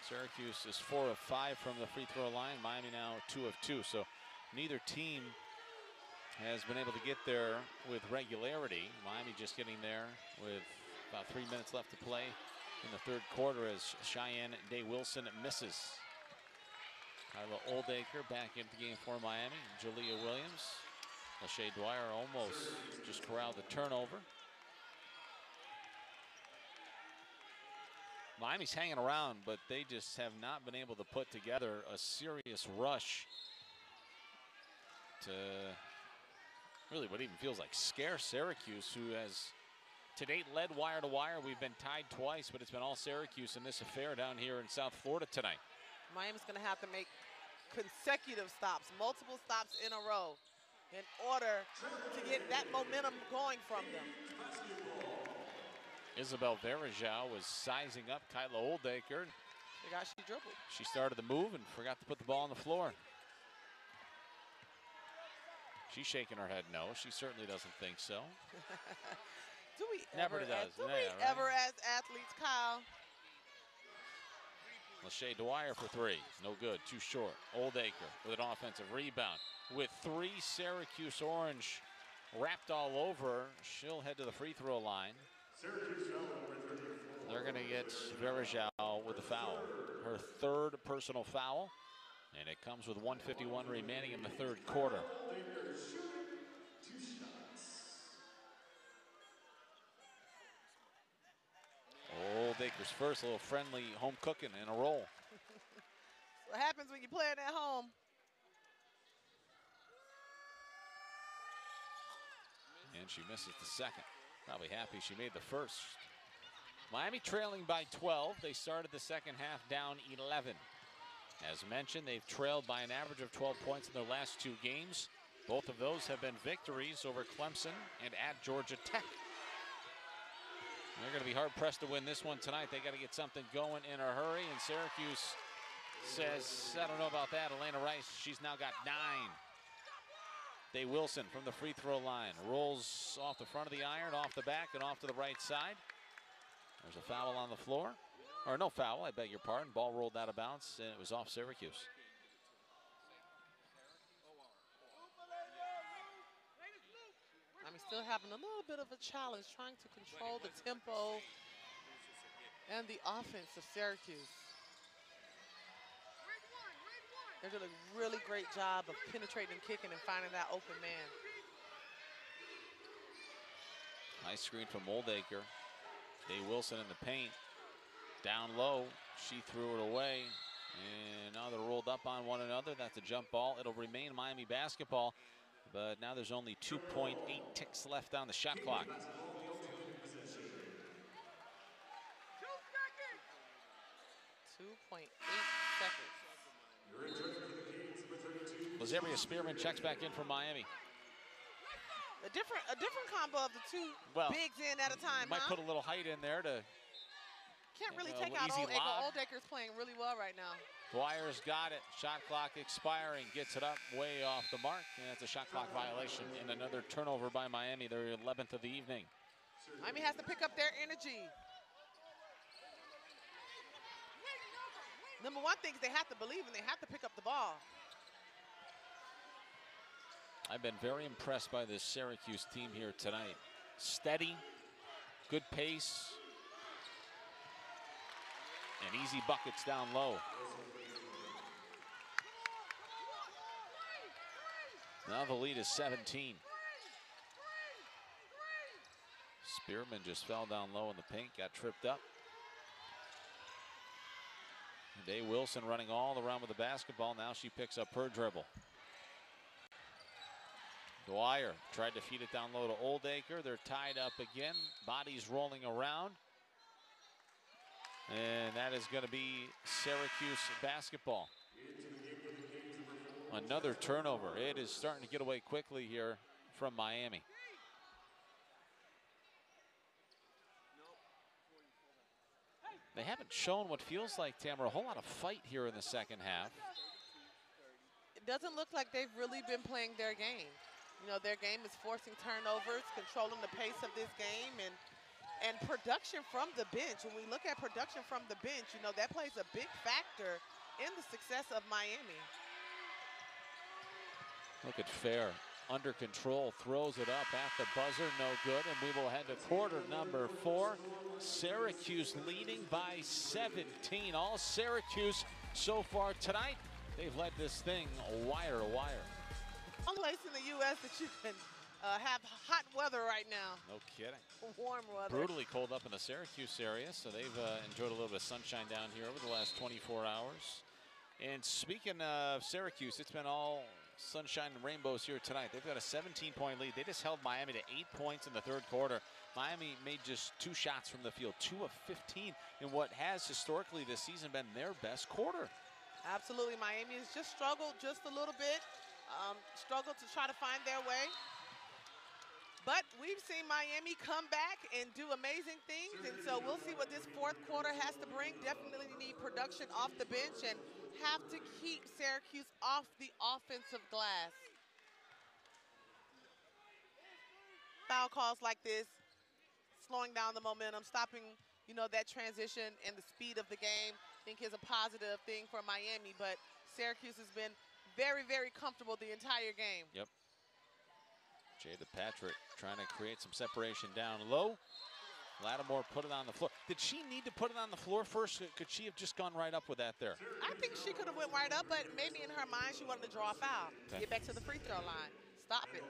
Syracuse is 4 of 5 from the free throw line. Miami now 2 of 2. So neither team has been able to get there with regularity. Miami just getting there with about 3 minutes left to play in the 3rd quarter as Shayeann Day-Wilson misses. Kyla Oldacre back into the game for Miami. Jalea Williams. Lachey Dwyer almost just corralled the turnover. Miami's hanging around, but they just have not been able to put together a serious rush to really what even feels like scare Syracuse, who has to date led wire to wire. We've been tied twice, but it's been all Syracuse in this affair down here in South Florida tonight. Miami's going to have to make consecutive stops, multiple stops in a row in order to get that momentum going from them. Isabel Verajao was sizing up Kyla Oldacre. Forgot she dribbled. She started the move and forgot to put the ball on the floor. She's shaking her head no. She certainly doesn't think so. Do we Never ever, does. do Yeah, we right? ever as athletes, Kyle? Shayeann Day-Wilson for three. No good. Too short. Oldacre with an offensive rebound. With three Syracuse Orange wrapped all over, she'll head to the free throw line. They're going to get Verajao with the foul. Her third personal foul. And it comes with 1:51 remaining in the third quarter. Oldacre's first, a little friendly home cooking in a roll. What happens when you play it at home? And she misses the second. Probably happy she made the first. Miami trailing by 12. They started the second half down 11. As mentioned, they've trailed by an average of 12 points in their last two games. Both of those have been victories over Clemson and at Georgia Tech. They're going to be hard-pressed to win this one tonight. They got to get something going in a hurry. And Syracuse says, I don't know about that. Elena Rice, she's now got 9. Day-Wilson from the free throw line. Rolls off the front of the iron, off the back, and off to the right side. There's a foul on the floor. Or no foul, I beg your pardon. Ball rolled out of bounds, and it was off Syracuse. I'm still having a little bit of a challenge trying to control the tempo and the offense of Syracuse. They're doing a really great job of penetrating, kicking, and finding that open man. Nice screen from Oldacre. Day-Wilson in the paint. Down low, she threw it away. And now they're rolled up on one another. That's a jump ball. It'll remain Miami basketball. But now there's only 2.8 ticks left on the shot clock. 2 seconds. Lazaria Spearman checks back in from Miami. A different combo of the two bigs in at a time. Might put a little height in there to. Can't really take out Oldacre. Oldacre's playing really well right now. Dwyer's got it. Shot clock expiring. Gets it up way off the mark. And that's a shot clock violation and another turnover by Miami, their 11th of the evening. Miami has to pick up their energy. Number one thing is they have to believe and they have to pick up the ball. I've been very impressed by this Syracuse team here tonight. Steady, good pace, and easy buckets down low. Now the lead is 17. Spearman just fell down low in the paint, got tripped up. Day-Wilson running all around with the basketball. Now she picks up her dribble. Dwyer tried to feed it down low to Oldacre. They're tied up again. Bodies rolling around. And that is going to be Syracuse basketball. Another turnover. It is starting to get away quickly here from Miami. They haven't shown what feels like, Tamara, a whole lot of fight here in the second half. It doesn't look like they've really been playing their game. You know, their game is forcing turnovers, controlling the pace of this game, and production from the bench. When we look at production from the bench, you know, that plays a big factor in the success of Miami. Look at Fair, under control, throws it up at the buzzer, no good, and we will head to quarter number 4. Syracuse leading by 17. All Syracuse so far tonight. They've led this thing wire to wire. One place in the U.S. that you can have hot weather right now. No kidding. Warm weather. Brutally cold up in the Syracuse area, so they've enjoyed a little bit of sunshine down here over the last 24 hours. And speaking of Syracuse, it's been all sunshine and rainbows here tonight. They've got a 17-point lead. They just held Miami to 8 points in the third quarter. Miami made just 2 shots from the field, 2 of 15 in what has historically this season been their best quarter. Absolutely. Miami has just struggled just a little bit. Struggled to try to find their way. But we've seen Miami come back and do amazing things, and so we'll see what this fourth quarter has to bring. Definitely need production off the bench and have to keep Syracuse off the offensive glass. Foul calls like this, slowing down the momentum, stopping, that transition and the speed of the game, I think is a positive thing for Miami, but Syracuse has been very, very comfortable the entire game. Yep. Jada Patrick trying to create some separation down low. Lattimore put it on the floor. Did she need to put it on the floor first? Could she have just gone right up with that there? I think she could have went right up, but maybe in her mind she wanted to draw a foul. Okay. Get back to the free throw line. Stop it.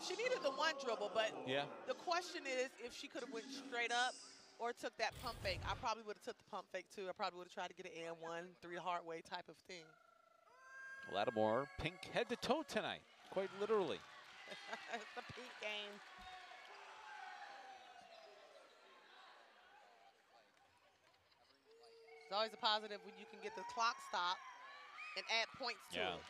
She needed the one dribble, but yeah. The question is if she could have went straight up or took that pump fake. I probably would have took the pump fake too. I probably would have tried to get an and 1, 3 the hard way type of thing. Lattimore pink head to toe tonight, quite literally. It's the pink game. It's always a positive when you can get the clock stop and add points to it.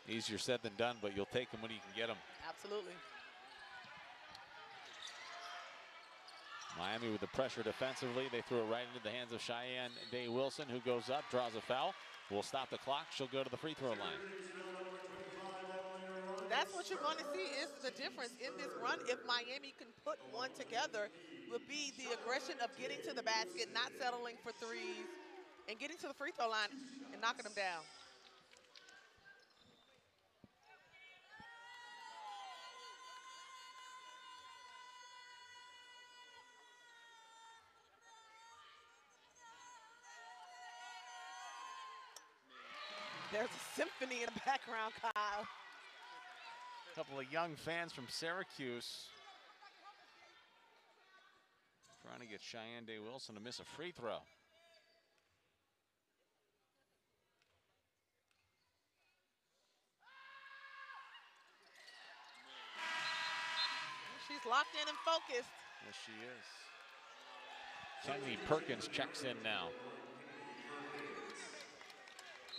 Easier said than done, but you'll take them when you can get them. Absolutely. Miami with the pressure defensively. They threw it right into the hands of Shayeann Day-Wilson, who goes up, draws a foul. Will stop the clock. She'll go to the free throw line. That's what you're going to see is the difference in this run. If Miami can put one together, will be the aggression of getting to the basket, not settling for threes, and getting to the free throw line and knocking them down. There's a symphony in the background, Kyle. A couple of young fans from Syracuse trying to get Shayeann Day-Wilson to miss a free throw. She's locked in and focused. Yes, she is. Kennedy Perkins checks in now.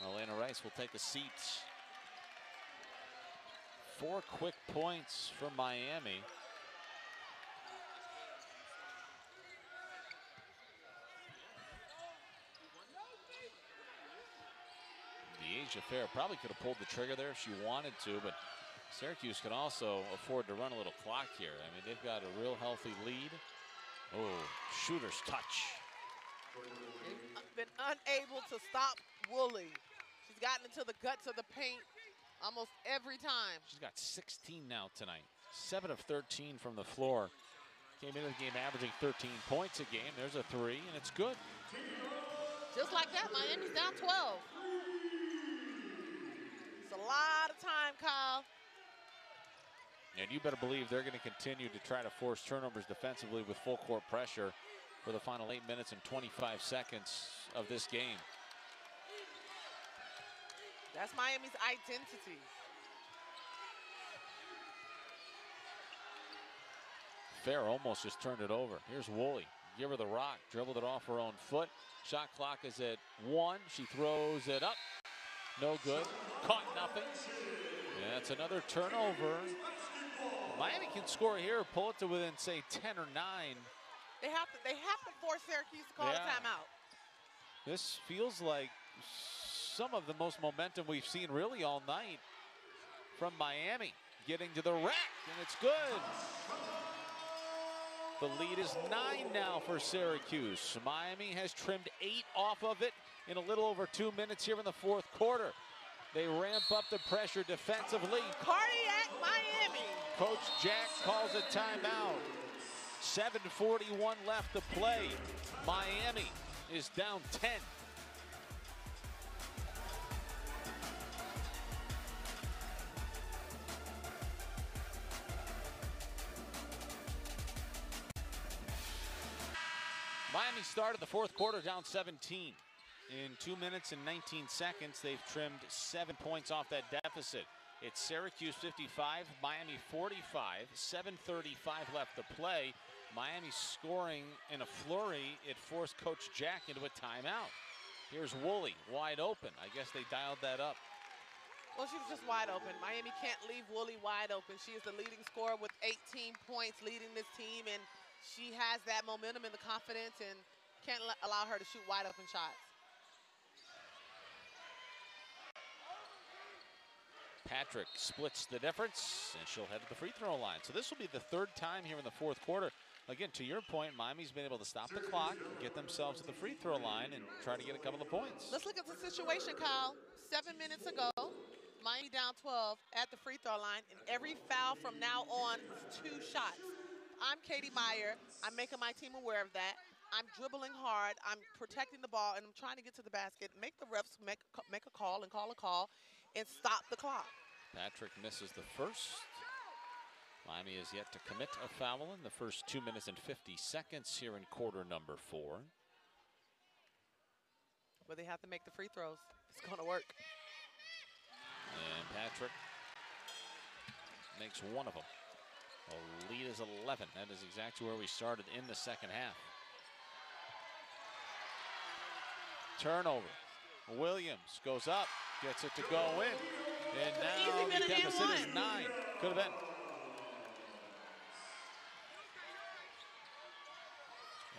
Elena Rice will take a seat. 4 quick points from Miami. Dyaisha Fair probably could have pulled the trigger there if she wanted to, but Syracuse can also afford to run a little clock here. I mean, they've got a real healthy lead. Oh, shooter's touch. Been unable to stop Woolley. She's gotten into the guts of the paint almost every time. She's got 16 now tonight. 7 of 13 from the floor. Came into the game averaging 13 points a game. There's a 3, and it's good. Just like that, Miami's down 12. It's a lot of time, Kyle. And you better believe they're going to continue to try to force turnovers defensively with full court pressure for the final 8 minutes and 25 seconds of this game. That's Miami's identity. Fair almost just turned it over. Here's Woolley. Give her the rock. Dribbled it off her own foot. Shot clock is at 1. She throws it up. No good. Caught nothing. And that's another turnover. Miami can score here, pull it to within, say, 10 or 9. They have to force Syracuse to call a timeout. This feels like some of the most momentum we've seen really all night from Miami. Getting to the rack, and it's good. The lead is 9 now for Syracuse. Miami has trimmed 8 off of it in a little over 2 minutes here in the fourth quarter. They ramp up the pressure defensively. Cardiac Miami. Coach Jack calls a timeout. 7:41 left to play. Miami is down 10. Miami started the fourth quarter down 17. In 2 minutes and 19 seconds, they've trimmed 7 points off that deficit. It's Syracuse 55, Miami 45, 7:35 left to play. Miami scoring in a flurry. It forced Coach Jack into a timeout. Here's Woolley, wide open. I guess they dialed that up. Well, she was just wide open. Miami can't leave Woolley wide open. She is the leading scorer with 18 points leading this team, and she has that momentum and the confidence and can't allow her to shoot wide open shots. Patrick splits the difference, and she'll head to the free throw line. So this will be the third time here in the fourth quarter. Again, to your point, Miami's been able to stop the clock, get themselves to the free throw line, and try to get a couple of points. Let's look at the situation, Kyle. 7 minutes ago, Miami down 12 at the free throw line, and every foul from now on is 2 shots. I'm Katie Meyer. I'm making my team aware of that. I'm dribbling hard. I'm protecting the ball, and I'm trying to get to the basket, make the refs make a call and call a call, and stop the clock. Patrick misses the first. Miami is yet to commit a foul in the first 2 minutes and 50 seconds here in quarter number 4. But they have to make the free throws. It's going to work. And Patrick makes one of them. The lead is 11. That is exactly where we started in the second half. Turnover. Williams goes up, gets it to go in. And now the deficit is 9. Could have been.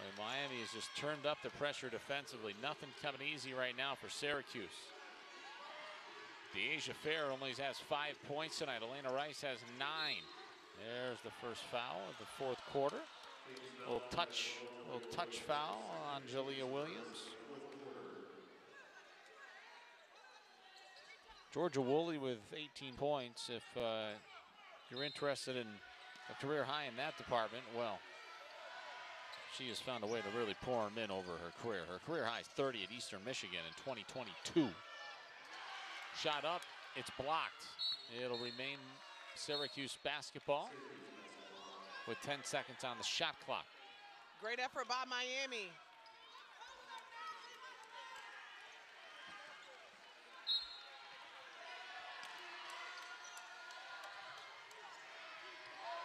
And Miami has just turned up the pressure defensively. Nothing coming easy right now for Syracuse. Dyaisha Fair only has 5 points tonight. Elena Rice has 9. There's the first foul of the fourth quarter. A little touch foul on Jalea Williams. Georgia Woolley with 18 points. If you're interested in a career high in that department, well, she has found a way to really pour them in over her career. Her career high is 30 at Eastern Michigan in 2022. Shot up, it's blocked. It'll remain Syracuse basketball with 10 seconds on the shot clock. Great effort by Miami.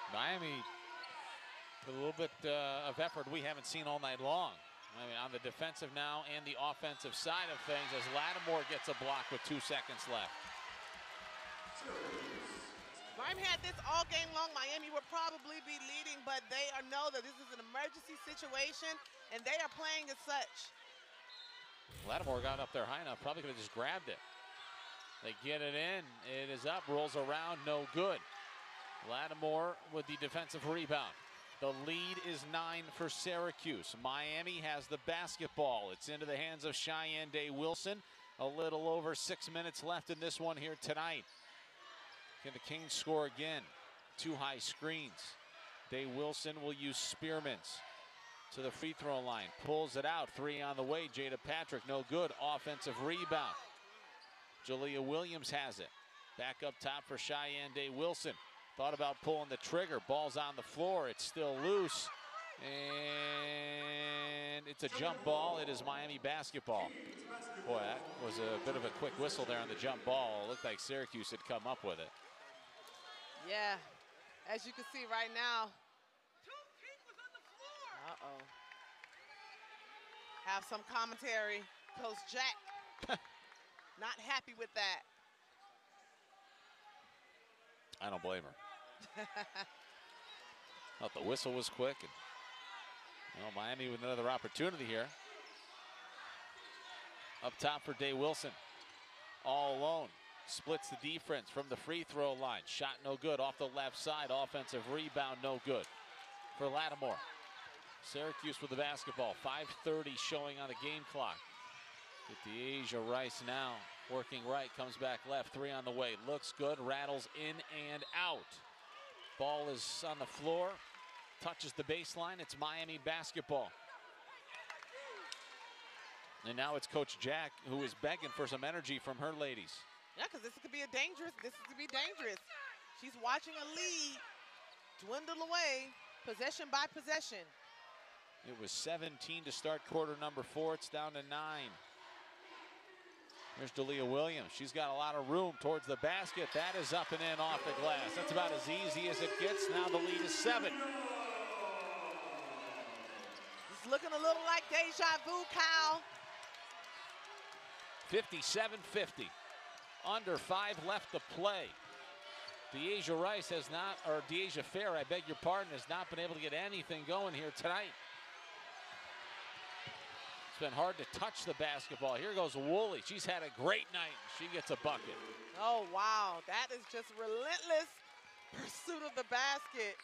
Miami with a little bit of effort we haven't seen all night long. I mean, on the defensive now and the offensive side of things as Lattimore gets a block with 2 seconds left. Miami had this all game long. Miami would probably be leading, but they know that this is an emergency situation, and they are playing as such. Lattimore got up there high enough, probably could have just grabbed it. They get it in. It is up, rolls around, no good. Lattimore with the defensive rebound. The lead is 9 for Syracuse. Miami has the basketball. It's into the hands of Shayeann Day-Wilson. A little over 6 minutes left in this one here tonight. Can the Kings score again? 2 high screens. Day-Wilson will use Spearmans to the free throw line. Pulls it out. 3 on the way. Jada Patrick, no good. Offensive rebound. Jalea Williams has it. Back up top for Shayeann Day-Wilson. Thought about pulling the trigger. Ball's on the floor. It's still loose. And it's a jump ball. It is Miami basketball. Boy, that was a bit of a quick whistle there on the jump ball. It looked like Syracuse had come up with it. Yeah, as you can see right now. Uh-oh. Have some commentary. Coach Jack not happy with that. I don't blame her. Thought the whistle was quick. And, Miami with another opportunity here. Up top for Day-Wilson. All alone. Splits the defense from the free throw line. Shot no good off the left side. Offensive rebound no good for Lattimore. Syracuse with the basketball. 5:30 showing on the game clock. Get Dyaisha Rice now. Working right, comes back left. 3 on the way. Looks good, rattles in and out. Ball is on the floor. Touches the baseline. It's Miami basketball. And now it's Coach Jack who is begging for some energy from her ladies. Yeah, because this could be dangerous. She's watching a lead dwindle away, possession by possession. It was 17 to start quarter number 4. It's down to 9. Here's Jalea Williams. She's got a lot of room towards the basket. That is up and in off the glass. That's about as easy as it gets. Now the lead is 7. It's looking a little like deja vu, Kyle. 57-50. under 5 left to play. Dyaisha Fair, I beg your pardon, has not been able to get anything going here tonight. It's been hard to touch the basketball. Here goes Woolley. She's had a great night. She gets a bucket. Oh, wow. That is just relentless pursuit of the basket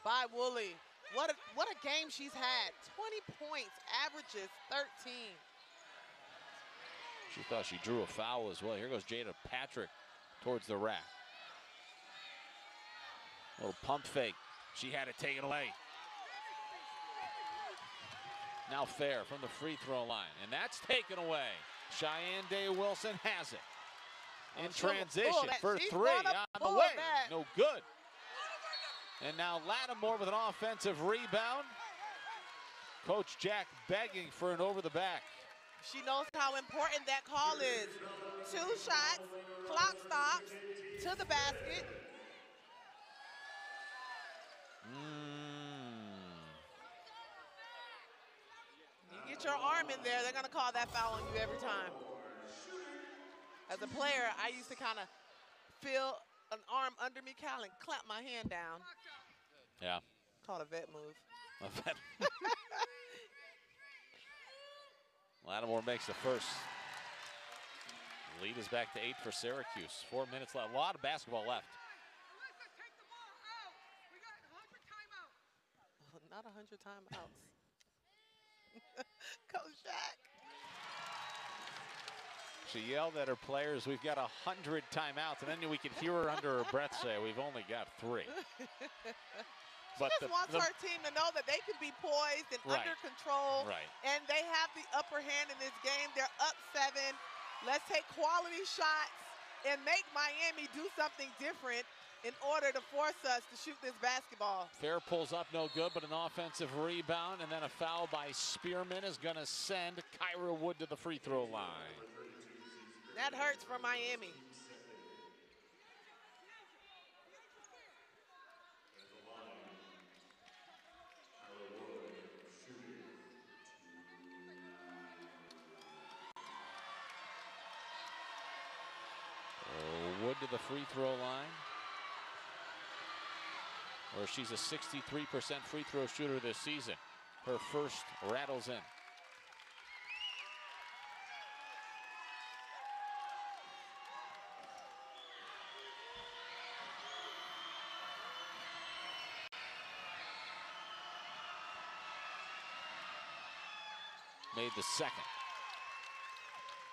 by Woolley. What a game she's had. 20 points, averages 13. She thought she drew a foul as well. Here goes Jada Patrick towards the rack. Little pump fake. She had to take it away. Now Fair from the free throw line, and that's taken away. Shayeann Day-Wilson has it. In transition for 3 on the way. No good. And now Lattimore with an offensive rebound. Coach Jack begging for an over the back. She knows how important that call is. 2 shots, clock stops, to the basket. You get your arm in there, they're gonna call that foul on you every time. As a player, I used to kind of feel an arm under me, Cal, and clap my hand down. Yeah. Called a vet move. A vet. Lattimore makes the first. Lead is back to 8 for Syracuse. 4 minutes left. A lot of basketball left. Not 100 timeouts. Coach Jack. She yelled at her players, "We've got 100 timeouts," and then we could hear her under her breath say, "We've only got 3." But she just wants her team to know that they can be poised and under control. Right. And they have the upper hand in this game. They're up 7. Let's take quality shots and make Miami do something different in order to force us to shoot this basketball. Fair pulls up, no good, but an offensive rebound, and then a foul by Spearman is going to send Kyra Wood to the free throw line. That hurts for Miami. Wood to the free throw line, where she's a 63% free throw shooter this season. Her first rattles in. Made the second.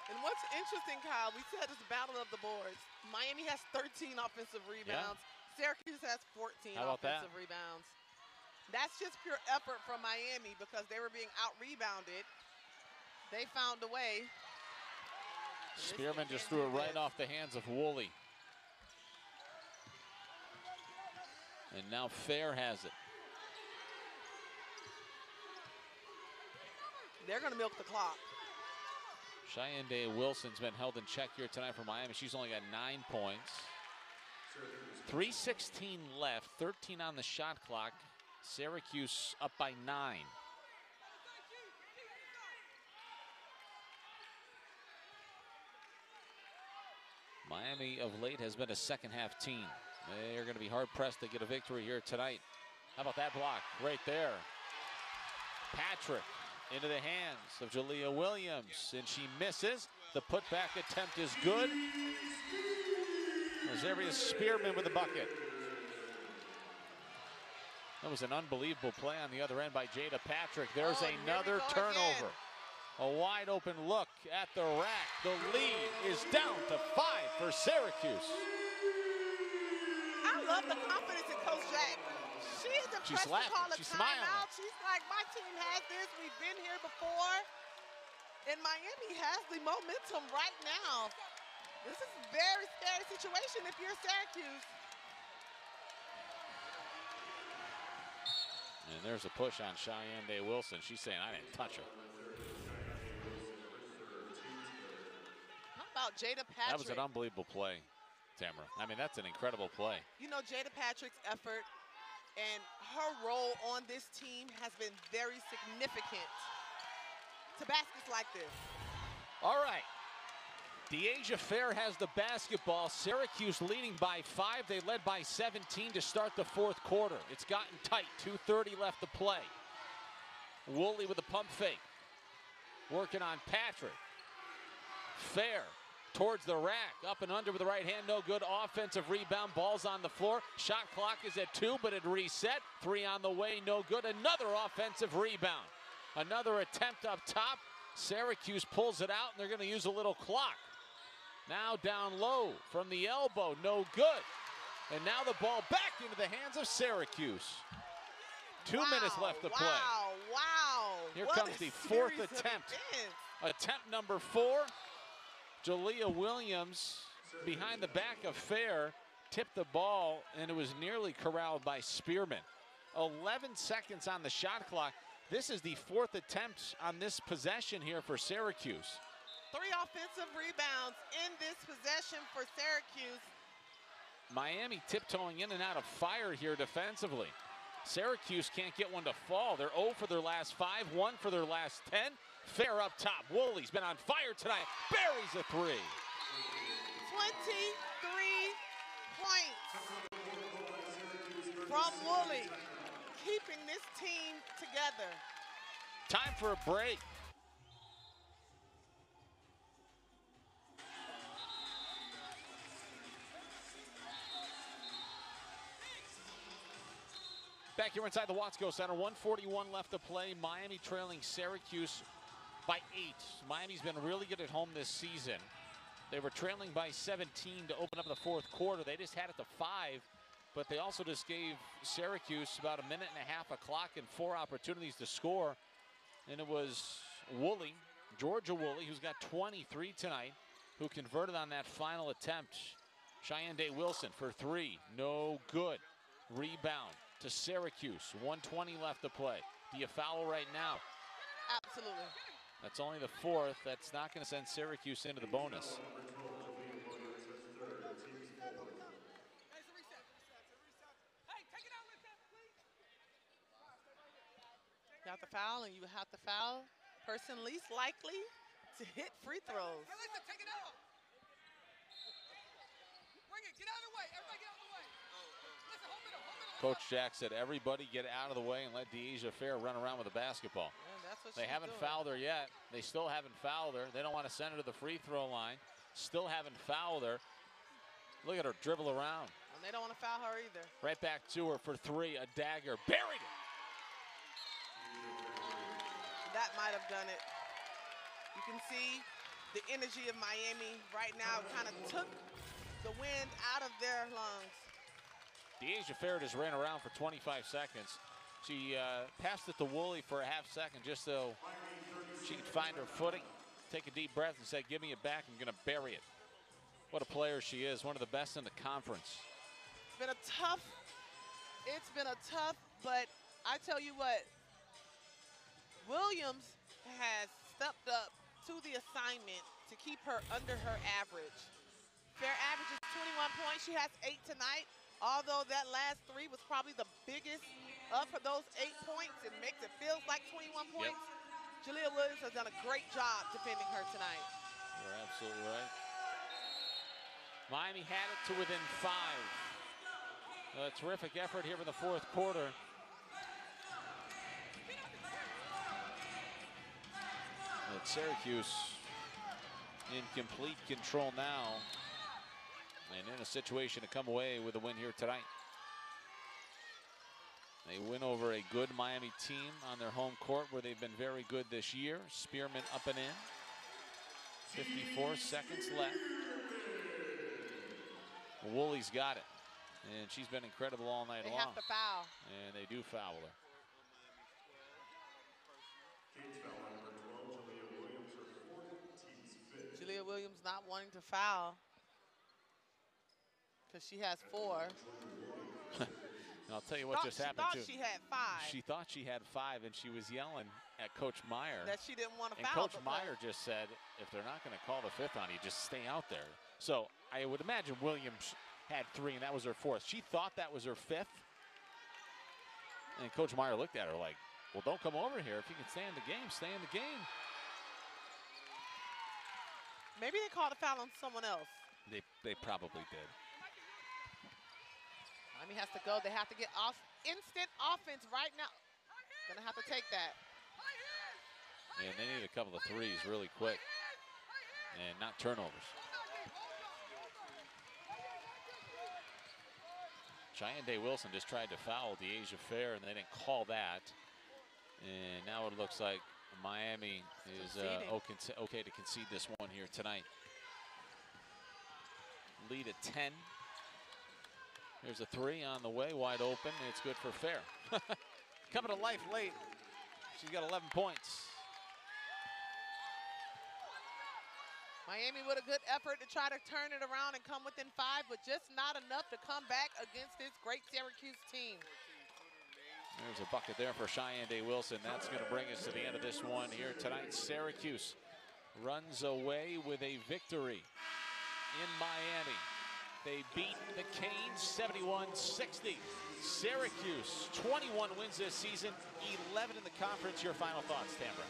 And what's interesting, Kyle, we said it's a battle of the boards. Miami has 13 offensive rebounds. Yeah. Syracuse has 14 offensive rebounds. That's just pure effort from Miami because they were being out-rebounded. They found a way. Spearman just threw it right off the hands of Woolley. And now Fair has it. They're going to milk the clock. Shayeann Day-Wilson's been held in check here tonight for Miami. She's only got 9 points. 3:16 left, 13 on the shot clock. Syracuse up by 9. Miami of late has been a second half team. They're going to be hard pressed to get a victory here tonight. How about that block right there? Patrick into the hands of Jalea Williams, and she misses. The putback attempt is good. Rosaria Spearman with the bucket. That was an unbelievable play on the other end by Jada Patrick. There's another turnover. A wide open look at the rack. The lead is down to 5 for Syracuse. I love the confidence in Coach Jack. She is impressed to call a timeout. She's like, my team has this. We've been here before. And Miami has the momentum right now. This is a very scary situation if you're Syracuse. And there's a push on Shayeann Day-Wilson. She's saying, I didn't touch her. How about Jada Patrick? That was an unbelievable play, Tamara. I mean, that's an incredible play. You know, Jada Patrick's effort and her role on this team has been very significant to baskets like this. All right. Dyaisha Fair has the basketball. Syracuse leading by 5. They led by 17 to start the fourth quarter. It's gotten tight. 2:30 left to play. Woolley with a pump fake. Working on Patrick. Fair towards the rack. Up and under with the right hand. No good. Offensive rebound. Ball's on the floor. Shot clock is at 2, but it reset. 3 on the way. No good. Another offensive rebound. Another attempt up top. Syracuse pulls it out, and they're going to use a little clock. Now down low from the elbow, no good. And now the ball back into the hands of Syracuse. 2 minutes left to play. Wow. Here comes the fourth attempt. Attempt number 4. Jalea Williams behind the back of Fair tipped the ball, and it was nearly corralled by Spearman. 11 seconds on the shot clock. This is the 4th attempt on this possession here for Syracuse. 3 offensive rebounds in this possession for Syracuse. Miami tiptoeing in and out of fire here defensively. Syracuse can't get one to fall. They're 0 for their last 5, 1 for their last 10. Fair up top. Woolley's been on fire tonight. Buries a 3. 23 points from Woolley, keeping this team together. Time for a break. Back here inside the Watsco Center, 1:41 left to play. Miami trailing Syracuse by 8. Miami's been really good at home this season. They were trailing by 17 to open up the fourth quarter. They just had it to 5, but they also just gave Syracuse about 1.5 minutes of clock and 4 opportunities to score. And it was Woolley, Georgia Woolley, who's got 23 tonight, who converted on that final attempt. Shayeann Day-Wilson for 3, no good. Rebound to Syracuse, 1:20 left to play. Do you foul right now? Absolutely. That's only the 4th. That's not going to send Syracuse into the bonus. You have to foul, and you have to foul person least likely to hit free throws. Hey, listen, take it out. Bring it. Get out of the way. Everybody get out of the way. Listen, hold it up. Coach Jack said, everybody get out of the way and let Dyaisha Fair run around with the basketball. Yeah, that's what they haven't fouled her yet. They still haven't fouled her. They don't want to send her to the free throw line. Still haven't fouled her. Look at her dribble around. And they don't want to foul her either. Right back to her for 3, a dagger. Buried it. That might have done it. You can see the energy of Miami right now kind of took the wind out of their lungs. Dyaisha Fair just ran around for 25 seconds. She passed it to Woolley for a half second just so she could find her footing, take a deep breath and say, give me it back, I'm going to bury it. What a player she is, one of the best in the conference. It's been a tough, but I tell you what, Williams has stepped up to the assignment to keep her under her average. Fair average is 21 points. She has 8 tonight. Although that last 3 was probably the biggest of those 8 points, it makes it feel like 21 points. Yep. Jalea Williams has done a great job defending her tonight. You're absolutely right. Miami had it to within 5. A terrific effort here in the fourth quarter. But Syracuse in complete control now. And in a situation to come away with a win here tonight. They win over a good Miami team on their home court where they've been very good this year. Spearman up and in. 54 seconds left. Woolley's got it. And she's been incredible all night long. They have to foul. And they do foul her. Jalea Williams not wanting to foul because she has 4. And I'll tell you what just happened too. She thought she had 5. She thought she had 5, and she was yelling at Coach Meyer. That she didn't want to and foul. And Coach Meyer just said, if they're not going to call the 5th on you, just stay out there. So I would imagine Williams had 3, and that was her 4th. She thought that was her 5th. And Coach Meyer looked at her like, well, don't come over here. If you can stay in the game, stay in the game. Maybe they called a foul on someone else. They probably did. Miami has to go. They have to get off instant offense right now. Gonna have to take that. And they need a couple of threes really quick and not turnovers. Shayeann Day-Wilson just tried to foul Dyaisha Fair, and they didn't call that. And now it looks like Miami is okay to concede this one here tonight. Lead at 10. There's a three on the way, wide open. It's good for Fair. Coming to life late. She's got 11 points. Miami with a good effort to try to turn it around and come within 5, but just not enough to come back against this great Syracuse team. There's a bucket there for Shayeann Day-Wilson. That's going to bring us to the end of this one here tonight. Syracuse runs away with a victory in Miami. They beat the Canes 71-60. Syracuse, 21 wins this season, 11 in the conference. Your final thoughts, Tamara?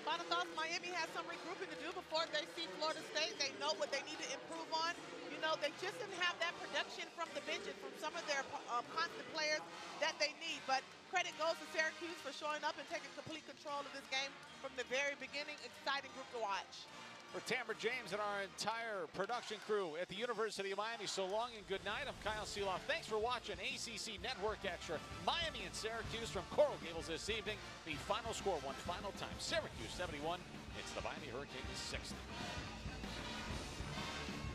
Final thoughts, Miami has some regrouping to do before they see Florida State. They know what they need to improve on. You know, they just didn't have that production from the bench and from some of their constant players that they need. But credit goes to Syracuse for showing up and taking complete control of this game from the very beginning. Exciting group to watch. For Tamara James and our entire production crew at the University of Miami, so long and good night. I'm Kyle Seeloff. Thanks for watching ACC Network Extra. Miami and Syracuse from Coral Gables this evening. The final score one final time. Syracuse 71. It's the Miami Hurricanes 60.